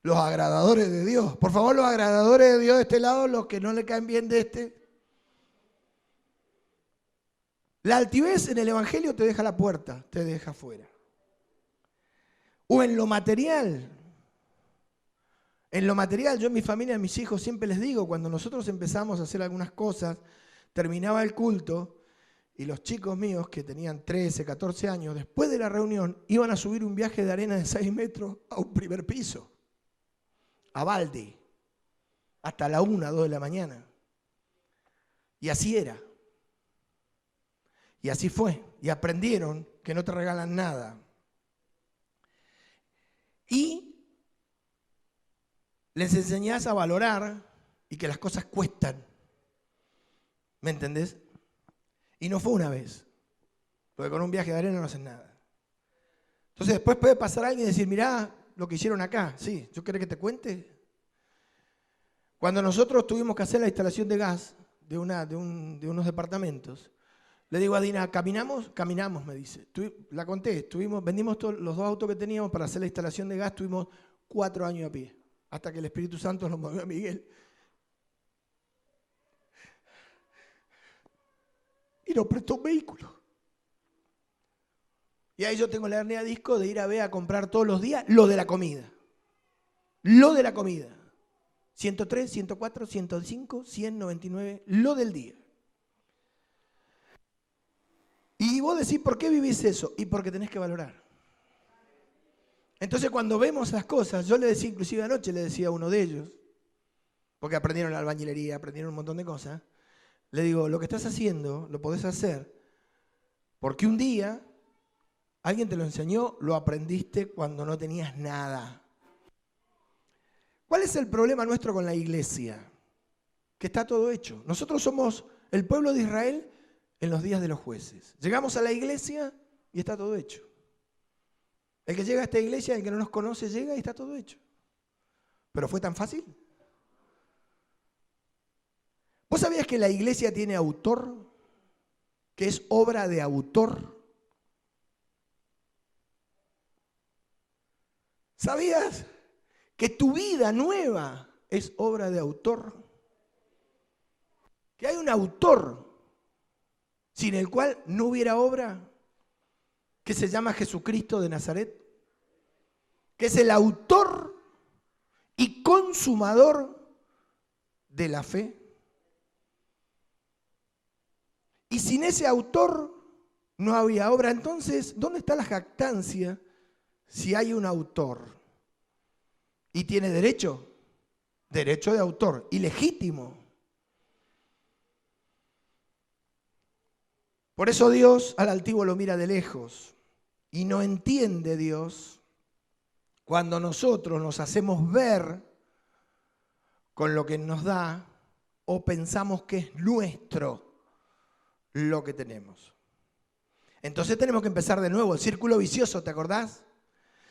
Los agradadores de Dios. Por favor, los agradadores de Dios de este lado, los que no le caen bien de este. La altivez en el Evangelio te deja la puerta, te deja afuera. O en lo material. En lo material, yo en mi familia, a mis hijos siempre les digo, cuando nosotros empezamos a hacer algunas cosas, terminaba el culto y los chicos míos que tenían 13, 14 años, después de la reunión, iban a subir un viaje de arena de 6 metros a un primer piso, a balde, hasta la 1, 2 de la mañana. Y así era. Y así fue. Y aprendieron que no te regalan nada. Y les enseñás a valorar y que las cosas cuestan. ¿Me entendés? Y no fue una vez. Porque con un viaje de arena no hacen nada. Entonces después puede pasar alguien y decir, mirá lo que hicieron acá. Sí, ¿yo querés que te cuente? Cuando nosotros tuvimos que hacer la instalación de gas de unos departamentos, le digo a Dina, ¿caminamos? Caminamos, me dice. La conté, vendimos los 2 autos que teníamos para hacer la instalación de gas, tuvimos 4 años a pie. Hasta que el Espíritu Santo nos movió a Miguel. Y nos prestó un vehículo. Y ahí yo tengo la hernia de disco de ir a ver a comprar todos los días lo de la comida. Lo de la comida. 103, 104, 105, 199, lo del día. Y vos decís, ¿por qué vivís eso? Y porque tenés que valorar. Entonces cuando vemos las cosas, yo le decía, inclusive anoche le decía a uno de ellos, porque aprendieron la albañilería, aprendieron un montón de cosas, le digo, lo que estás haciendo lo podés hacer porque un día alguien te lo enseñó, lo aprendiste cuando no tenías nada. ¿Cuál es el problema nuestro con la iglesia? Que está todo hecho. Nosotros somos el pueblo de Israel en los días de los jueces. Llegamos a la iglesia y está todo hecho. El que llega a esta iglesia, el que no nos conoce, llega y está todo hecho. ¿Pero fue tan fácil? ¿Vos sabías que la iglesia tiene autor? Que es obra de autor. ¿Sabías que tu vida nueva es obra de autor? Que hay un autor sin el cual no hubiera obra, que se llama Jesucristo de Nazaret, que es el autor y consumador de la fe. Y sin ese autor no había obra. Entonces, ¿dónde está la jactancia si hay un autor? ¿Y tiene derecho? Derecho de autor, ilegítimo. Por eso Dios al altivo lo mira de lejos y no entiende Dios cuando nosotros nos hacemos ver con lo que nos da o pensamos que es nuestro lo que tenemos. Entonces tenemos que empezar de nuevo, el círculo vicioso, ¿te acordás?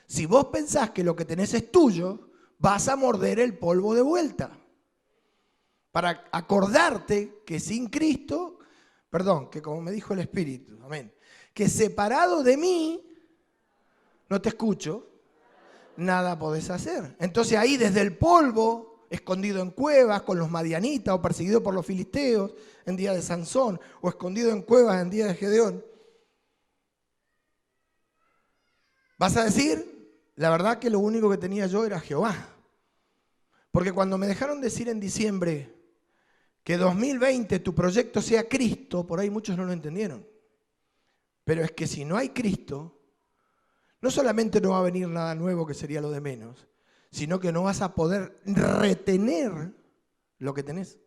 Si vos pensás que lo que tenés es tuyo, vas a morder el polvo de vuelta. Para acordarte que sin Cristo, que como me dijo el Espíritu, amén, que separado de mí, no te escucho, nada podés hacer. Entonces ahí desde el polvo, escondido en cuevas con los madianitas o perseguido por los filisteos en día de Sansón o escondido en cuevas en día de Gedeón, vas a decir, la verdad que lo único que tenía yo era Jehová. Porque cuando me dejaron decir en diciembre que 2020 tu proyecto sea Cristo, por ahí muchos no lo entendieron. Pero es que si no hay Cristo, no solamente no va a venir nada nuevo, que sería lo de menos, sino que no vas a poder retener lo que tenés.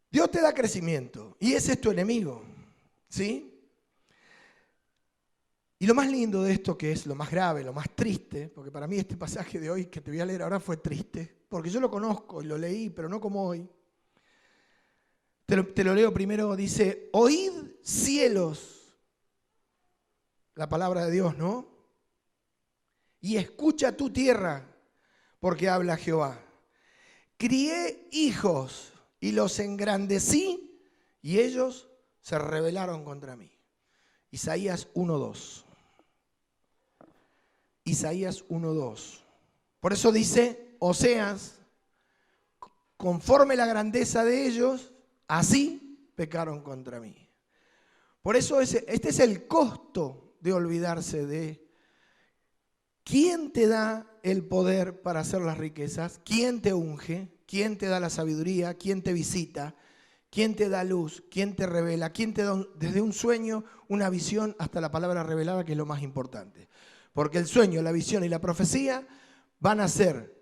Dios te da crecimiento y ese es tu enemigo, ¿sí? Y lo más lindo de esto, que es lo más grave, lo más triste, porque para mí este pasaje de hoy que te voy a leer ahora fue triste, porque yo lo conozco y lo leí, pero no como hoy. Te lo leo primero, dice, oíd cielos, la palabra de Dios, ¿no? Y escucha tu tierra, porque habla Jehová. Crié hijos y los engrandecí, y ellos se rebelaron contra mí. Isaías 1:2. Isaías 1:2. Por eso dice, Oseas, conforme la grandeza de ellos, así pecaron contra mí. Por eso este es el costo de olvidarse de quién te da el poder para hacer las riquezas, quién te unge, quién te da la sabiduría, quién te visita, quién te da luz, quién te revela, quién te da desde un sueño, una visión, hasta la palabra revelada, que es lo más importante. Porque el sueño, la visión y la profecía van a ser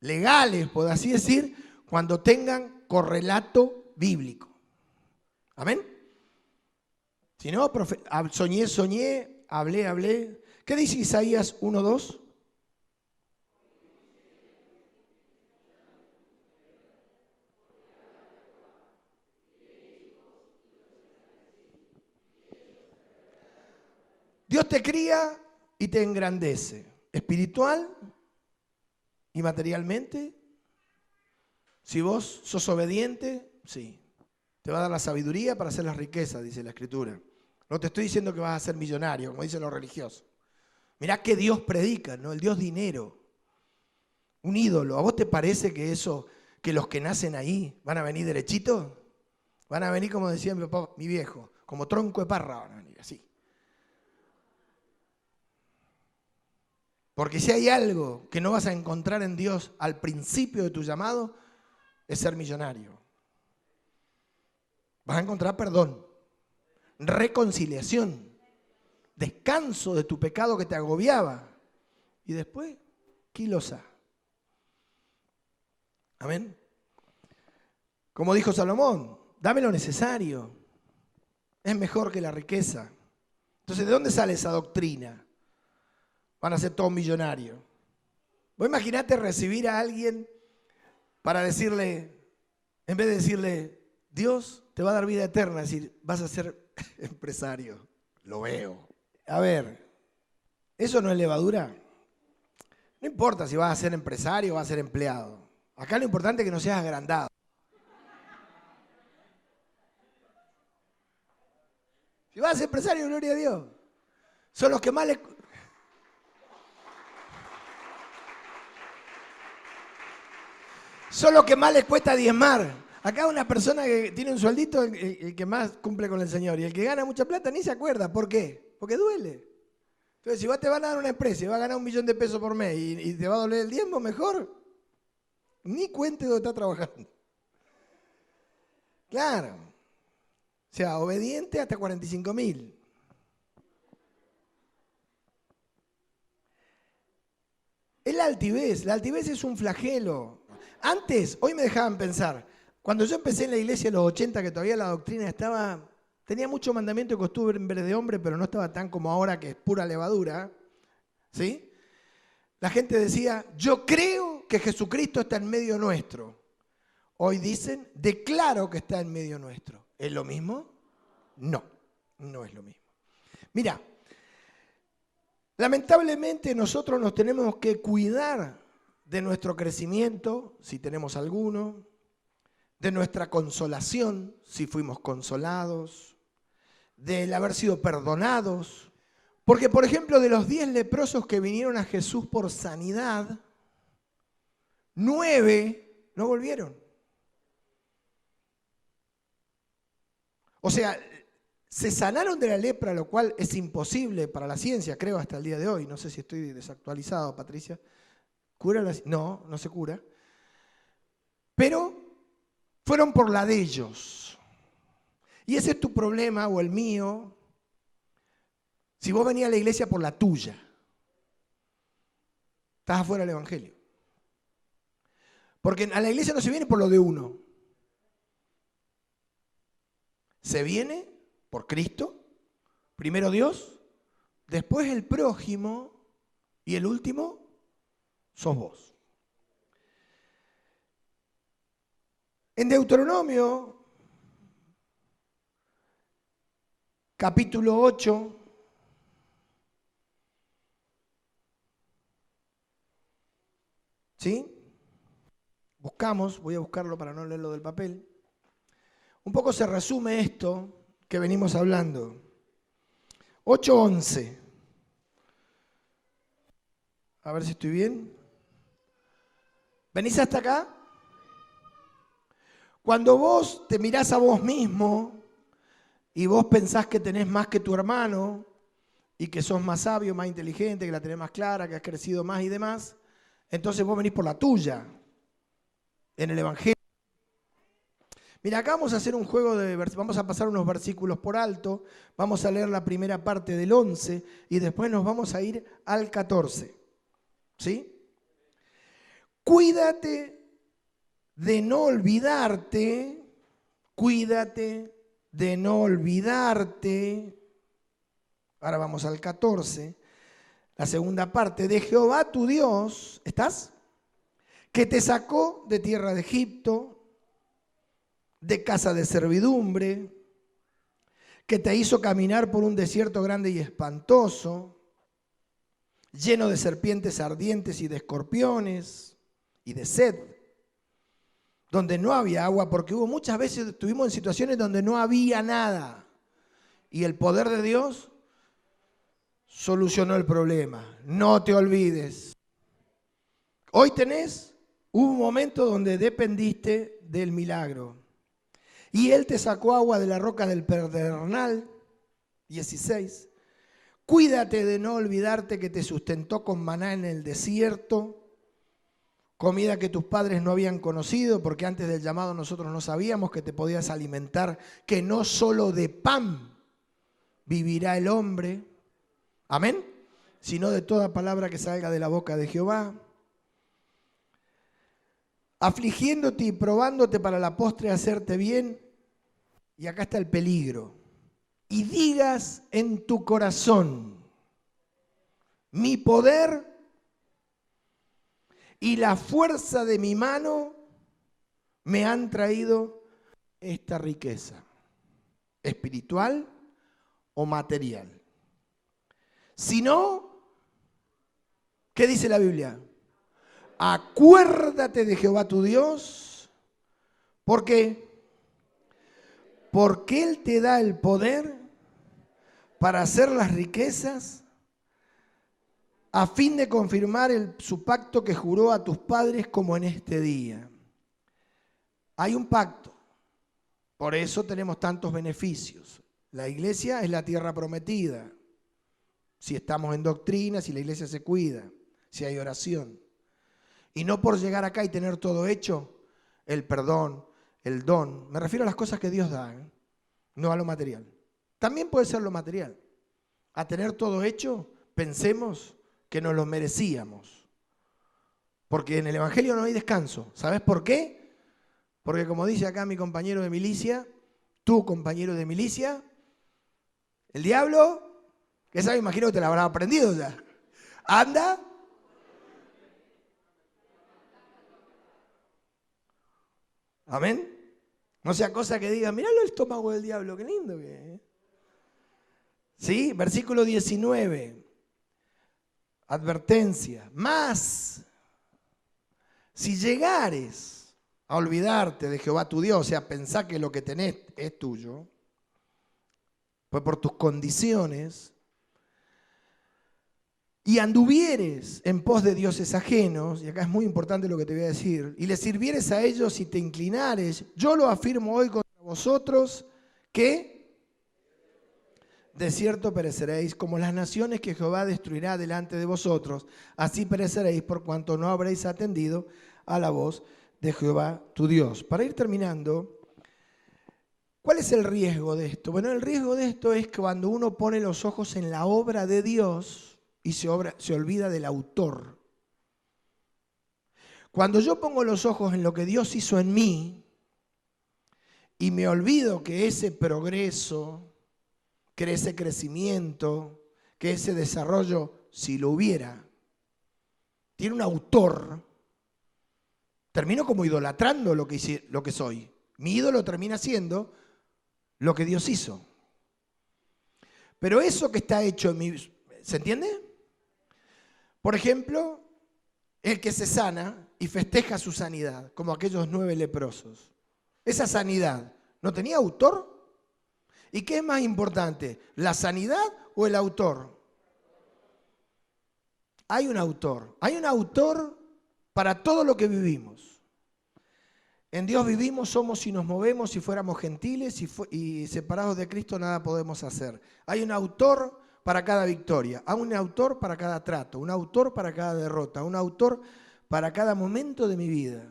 legales, por así decir, cuando tengan correlato bíblico. ¿Amén? Si no, soñé, hablé. ¿Qué dice Isaías 1:2? Dios te cría y te engrandece, espiritual y materialmente. Si vos sos obediente, sí. Te va a dar la sabiduría para hacer las riquezas, dice la Escritura. No te estoy diciendo que vas a ser millonario, como dicen los religiosos. Mirá que Dios predica, ¿no? El Dios dinero. Un ídolo. ¿A vos te parece que eso, que los que nacen ahí van a venir derechitos? Van a venir, como decía mi papá, mi viejo, como tronco de parra van a venir, así. Porque si hay algo que no vas a encontrar en Dios al principio de tu llamado, es ser millonario. Vas a encontrar perdón, reconciliación, descanso de tu pecado que te agobiaba. Y después, kilosa. Amén. Como dijo Salomón, dame lo necesario. Es mejor que la riqueza. Entonces, ¿de dónde sale esa doctrina? Van a ser todos millonarios. Vos imaginate recibir a alguien para decirle, en vez de decirle, Dios te va a dar vida eterna, decir, vas a ser empresario. Lo veo. A ver, ¿eso no es levadura? No importa si vas a ser empresario o vas a ser empleado. Acá lo importante es que no seas agrandado. Si vas a ser empresario, gloria a Dios. Son los que más les... Son los que más les cuesta diezmar. Acá una persona que tiene un sueldito, el que más cumple con el Señor. Y el que gana mucha plata ni se acuerda. ¿Por qué? Porque duele. Entonces, si vos te van a dar una empresa y vas a ganar 1 millón de pesos por mes y te va a doler el diezmo, mejor ni cuente dónde está trabajando. Claro. O sea, obediente hasta 45.000. Es la altivez es un flagelo. Antes, hoy me dejaban pensar, cuando yo empecé en la iglesia en los 80, que todavía la doctrina tenía mucho mandamiento y costumbres de hombre, pero no estaba tan como ahora que es pura levadura, ¿sí? La gente decía, yo creo que Jesucristo está en medio nuestro. Hoy dicen, declaro que está en medio nuestro. ¿Es lo mismo? No, no es lo mismo. Mira, lamentablemente nosotros nos tenemos que cuidar de nuestro crecimiento, si tenemos alguno, de nuestra consolación, si fuimos consolados, del haber sido perdonados. Porque, por ejemplo, de los 10 leprosos que vinieron a Jesús por sanidad, 9 no volvieron. O sea, se sanaron de la lepra, lo cual es imposible para la ciencia, creo, hasta el día de hoy. No sé si estoy desactualizado, Patricia. No, no se cura. Pero fueron por la de ellos. Y ese es tu problema o el mío. Si vos venías a la iglesia por la tuya, estás afuera del evangelio. Porque a la iglesia no se viene por lo de uno. Se viene por Cristo, primero Dios, después el prójimo y el último sos vos. En Deuteronomio, capítulo 8, ¿sí? Voy a buscarlo para no leerlo del papel. Un poco se resume esto que venimos hablando. 8:11. A ver si estoy bien. ¿Venís hasta acá? Cuando vos te mirás a vos mismo y vos pensás que tenés más que tu hermano y que sos más sabio, más inteligente, que la tenés más clara, que has crecido más y demás, entonces vos venís por la tuya en el evangelio. Mira, acá vamos a hacer un juego vamos a pasar unos versículos por alto, vamos a leer la primera parte del 11 y después nos vamos a ir al 14. ¿Sí? Cuídate de no olvidarte, ahora vamos al 14, la segunda parte, de Jehová tu Dios, ¿estás? Que te sacó de tierra de Egipto, de casa de servidumbre, que te hizo caminar por un desierto grande y espantoso, lleno de serpientes ardientes y de escorpiones y de sed, donde no había agua, porque hubo muchas veces, estuvimos en situaciones donde no había nada, y el poder de Dios solucionó el problema. No te olvides. Hoy hubo un momento donde dependiste del milagro. Y Él te sacó agua de la roca del Pedernal, 16. Cuídate de no olvidarte que te sustentó con maná en el desierto, comida que tus padres no habían conocido, porque antes del llamado nosotros no sabíamos que te podías alimentar, que no solo de pan vivirá el hombre, amén, sino de toda palabra que salga de la boca de Jehová. Afligiéndote y probándote para la postre hacerte bien, y acá está el peligro, y digas en tu corazón, mi poder y la fuerza de mi mano me han traído esta riqueza, espiritual o material. Si no, ¿qué dice la Biblia? Acuérdate de Jehová tu Dios. ¿Por qué? Porque Él te da el poder para hacer las riquezas a fin de confirmar su pacto que juró a tus padres como en este día. Hay un pacto, por eso tenemos tantos beneficios. La iglesia es la tierra prometida. Si estamos en doctrina, si la iglesia se cuida, si hay oración. Y no por llegar acá y tener todo hecho, el perdón, el don. Me refiero a las cosas que Dios da, no a lo material. También puede ser lo material. A tener todo hecho, pensemos que nos lo merecíamos. Porque en el Evangelio no hay descanso. ¿Sabes por qué? Porque como dice acá mi compañero de milicia, tu compañero de milicia, el diablo, que sabe, imagino que te lo habrá aprendido ya, anda amén. No sea cosa que diga, míralo el estómago del diablo, qué lindo que es. ¿Sí? Versículo 19. Advertencia. Más, si llegares a olvidarte de Jehová tu Dios, o sea, pensar que lo que tenés es tuyo, pues por tus condiciones, y anduvieres en pos de dioses ajenos, y acá es muy importante lo que te voy a decir, y les sirvieres a ellos y te inclinares, yo lo afirmo hoy contra vosotros, que de cierto pereceréis, como las naciones que Jehová destruirá delante de vosotros, así pereceréis por cuanto no habréis atendido a la voz de Jehová tu Dios. Para ir terminando, ¿cuál es el riesgo de esto? Bueno, el riesgo de esto es que cuando uno pone los ojos en la obra de Dios y se olvida del autor. Cuando yo pongo los ojos en lo que Dios hizo en mí y me olvido que ese progreso, que ese crecimiento, que ese desarrollo, si lo hubiera, tiene un autor, termino como idolatrando lo que soy. Mi ídolo termina siendo lo que Dios hizo. Pero eso que está hecho en mí, ¿se entiende? Por ejemplo, el que se sana y festeja su sanidad, como aquellos 9 leprosos. Esa sanidad, ¿no tenía autor? ¿Y qué es más importante, la sanidad o el autor? Hay un autor para todo lo que vivimos. En Dios vivimos, somos y nos movemos, si fuéramos gentiles y separados de Cristo nada podemos hacer. Hay un autor para cada victoria, hay un autor para cada trato, un autor para cada derrota, un autor para cada momento de mi vida.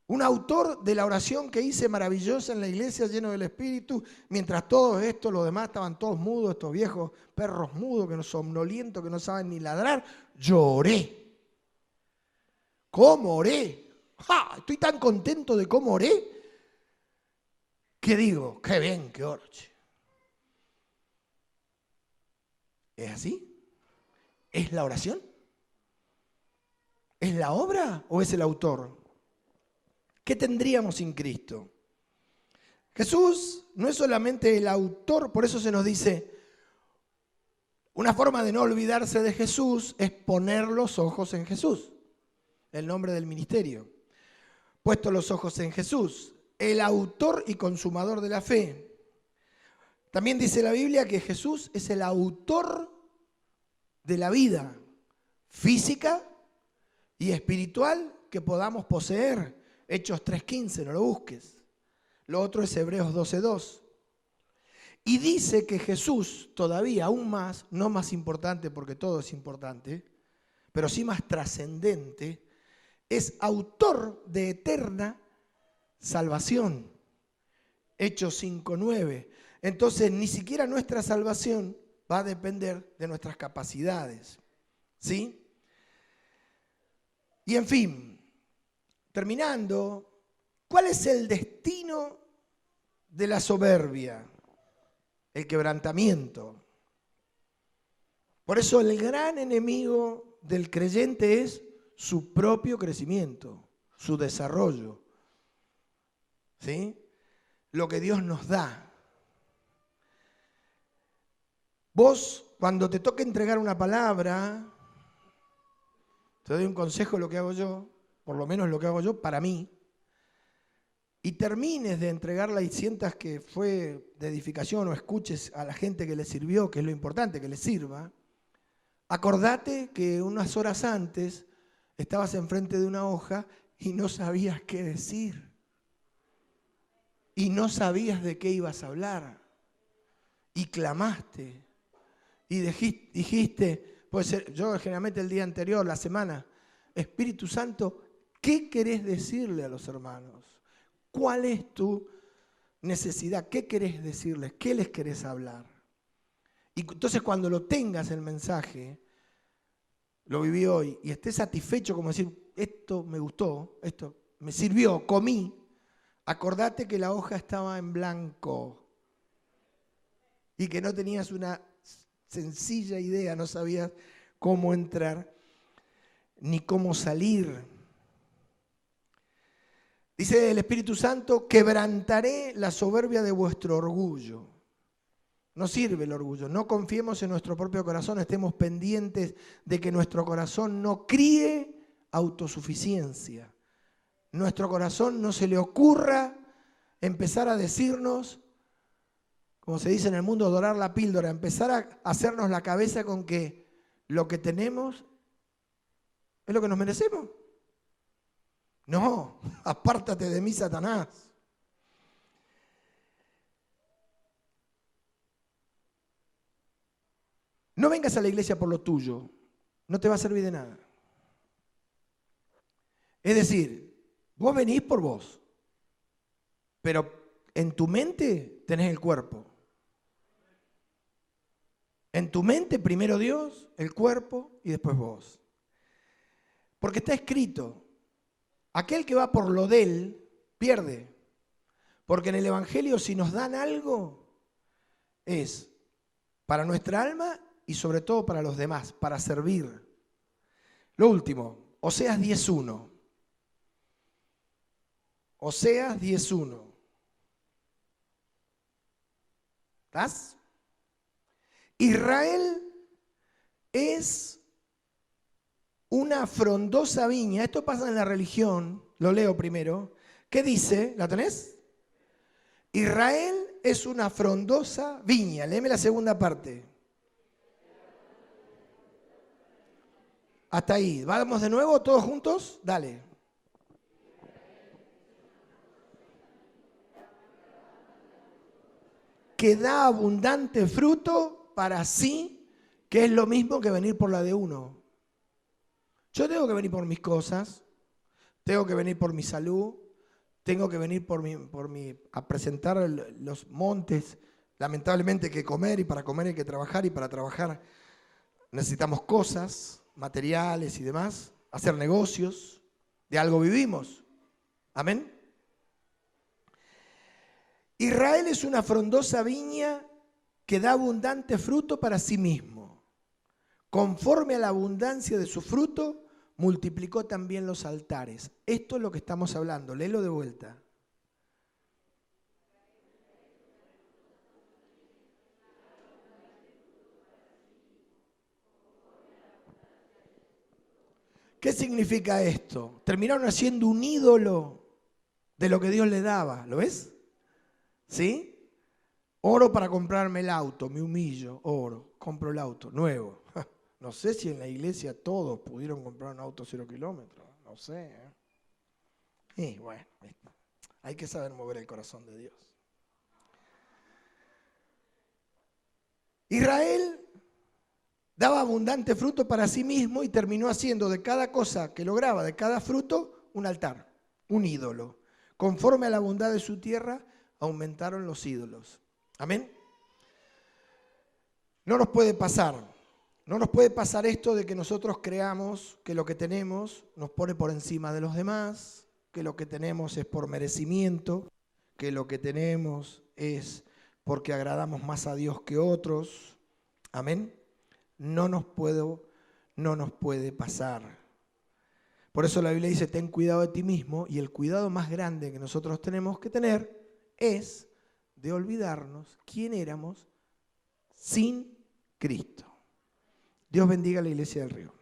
Un autor de la oración que hice maravillosa en la iglesia lleno del Espíritu, mientras todos estos, los demás estaban todos mudos, estos viejos perros mudos, que no somnolientos, que no saben ni ladrar, yo oré. ¿Cómo oré? ¡Ja! Estoy tan contento de cómo oré, que digo, qué bien que oro. ¿Es así? ¿Es la oración? ¿Es la obra o es el autor? ¿Qué tendríamos sin Cristo? Jesús no es solamente el autor, por eso se nos dice, una forma de no olvidarse de Jesús es poner los ojos en Jesús, el nombre del ministerio. Puesto los ojos en Jesús, el autor y consumador de la fe. También dice la Biblia que Jesús es el autor de la vida física y espiritual que podamos poseer. Hechos 3:15, no lo busques. Lo otro es Hebreos 12:2. Y dice que Jesús todavía aún más, no más importante porque todo es importante, pero sí más trascendente, es autor de eterna salvación. Hechos 5:9. Entonces, ni siquiera nuestra salvación va a depender de nuestras capacidades. ¿Sí? Y en fin, terminando, ¿cuál es el destino de la soberbia? El quebrantamiento. Por eso el gran enemigo del creyente es su propio crecimiento, su desarrollo. ¿Sí? Lo que Dios nos da. Vos, cuando te toque entregar una palabra, te doy un consejo, lo que hago yo, por lo menos lo que hago yo para mí, y termines de entregarla y sientas que fue de edificación o escuches a la gente que le sirvió, que es lo importante, que le sirva, acordate que unas horas antes estabas enfrente de una hoja y no sabías qué decir. Y no sabías de qué ibas a hablar. Y clamaste. Y dijiste, puede ser, yo generalmente el día anterior, la semana, Espíritu Santo, ¿qué querés decirle a los hermanos? ¿Cuál es tu necesidad? ¿Qué querés decirles? ¿Qué les querés hablar? Y entonces cuando lo tengas el mensaje, lo viví hoy, y estés satisfecho como decir, esto me gustó, esto me sirvió, comí, acordate que la hoja estaba en blanco y que no tenías una sencilla idea, no sabías cómo entrar ni cómo salir. Dice el Espíritu Santo, quebrantaré la soberbia de vuestro orgullo. No sirve el orgullo, no confiemos en nuestro propio corazón, estemos pendientes de que nuestro corazón no críe autosuficiencia. Nuestro corazón no se le ocurra empezar a decirnos, como se dice en el mundo, dorar la píldora, empezar a hacernos la cabeza con que lo que tenemos es lo que nos merecemos. No, apártate de mí, Satanás. No vengas a la iglesia por lo tuyo, no te va a servir de nada. Es decir, vos venís por vos, pero en tu mente tenés el cuerpo. En tu mente primero Dios, el cuerpo y después vos. Porque está escrito, aquel que va por lo de él, pierde. Porque en el Evangelio si nos dan algo, es para nuestra alma y sobre todo para los demás, para servir. Lo último, Oseas 10:1. Oseas 10:1. ¿Estás? Israel es una frondosa viña. Esto pasa en la religión, lo leo primero. ¿Qué dice? ¿La tenés? Israel es una frondosa viña. Léeme la segunda parte. Hasta ahí. ¿Vamos de nuevo todos juntos? Dale. Que da abundante fruto para sí, que es lo mismo que venir por la de uno. Yo tengo que venir por mis cosas, tengo que venir por mi salud, tengo que venir a presentar los montes, lamentablemente que comer, y para comer hay que trabajar, y para trabajar necesitamos cosas, materiales y demás, hacer negocios, de algo vivimos. Amén. Israel es una frondosa viña que da abundante fruto para sí mismo. Conforme a la abundancia de su fruto, multiplicó también los altares. Esto es lo que estamos hablando. Léelo de vuelta. ¿Qué significa esto? Terminaron haciendo un ídolo de lo que Dios le daba. ¿Lo ves? ¿Sí? Oro para comprarme el auto, me humillo, oro, compro el auto, nuevo. No sé si en la iglesia todos pudieron comprar un auto 0 kilómetros, no sé. Y bueno, hay que saber mover el corazón de Dios. Israel Daba abundante fruto para sí mismo y terminó haciendo de cada cosa que lograba, de cada fruto, un altar, un ídolo. Conforme a la bondad de su tierra, aumentaron los ídolos. Amén. No nos puede pasar. No nos puede pasar esto de que nosotros creamos que lo que tenemos nos pone por encima de los demás, que lo que tenemos es por merecimiento, que lo que tenemos es porque agradamos más a Dios que otros. Amén. No nos puede pasar. Por eso la Biblia dice, ten cuidado de ti mismo, y el cuidado más grande que nosotros tenemos que tener es de olvidarnos quién éramos sin Cristo. Dios bendiga a la Iglesia del Río.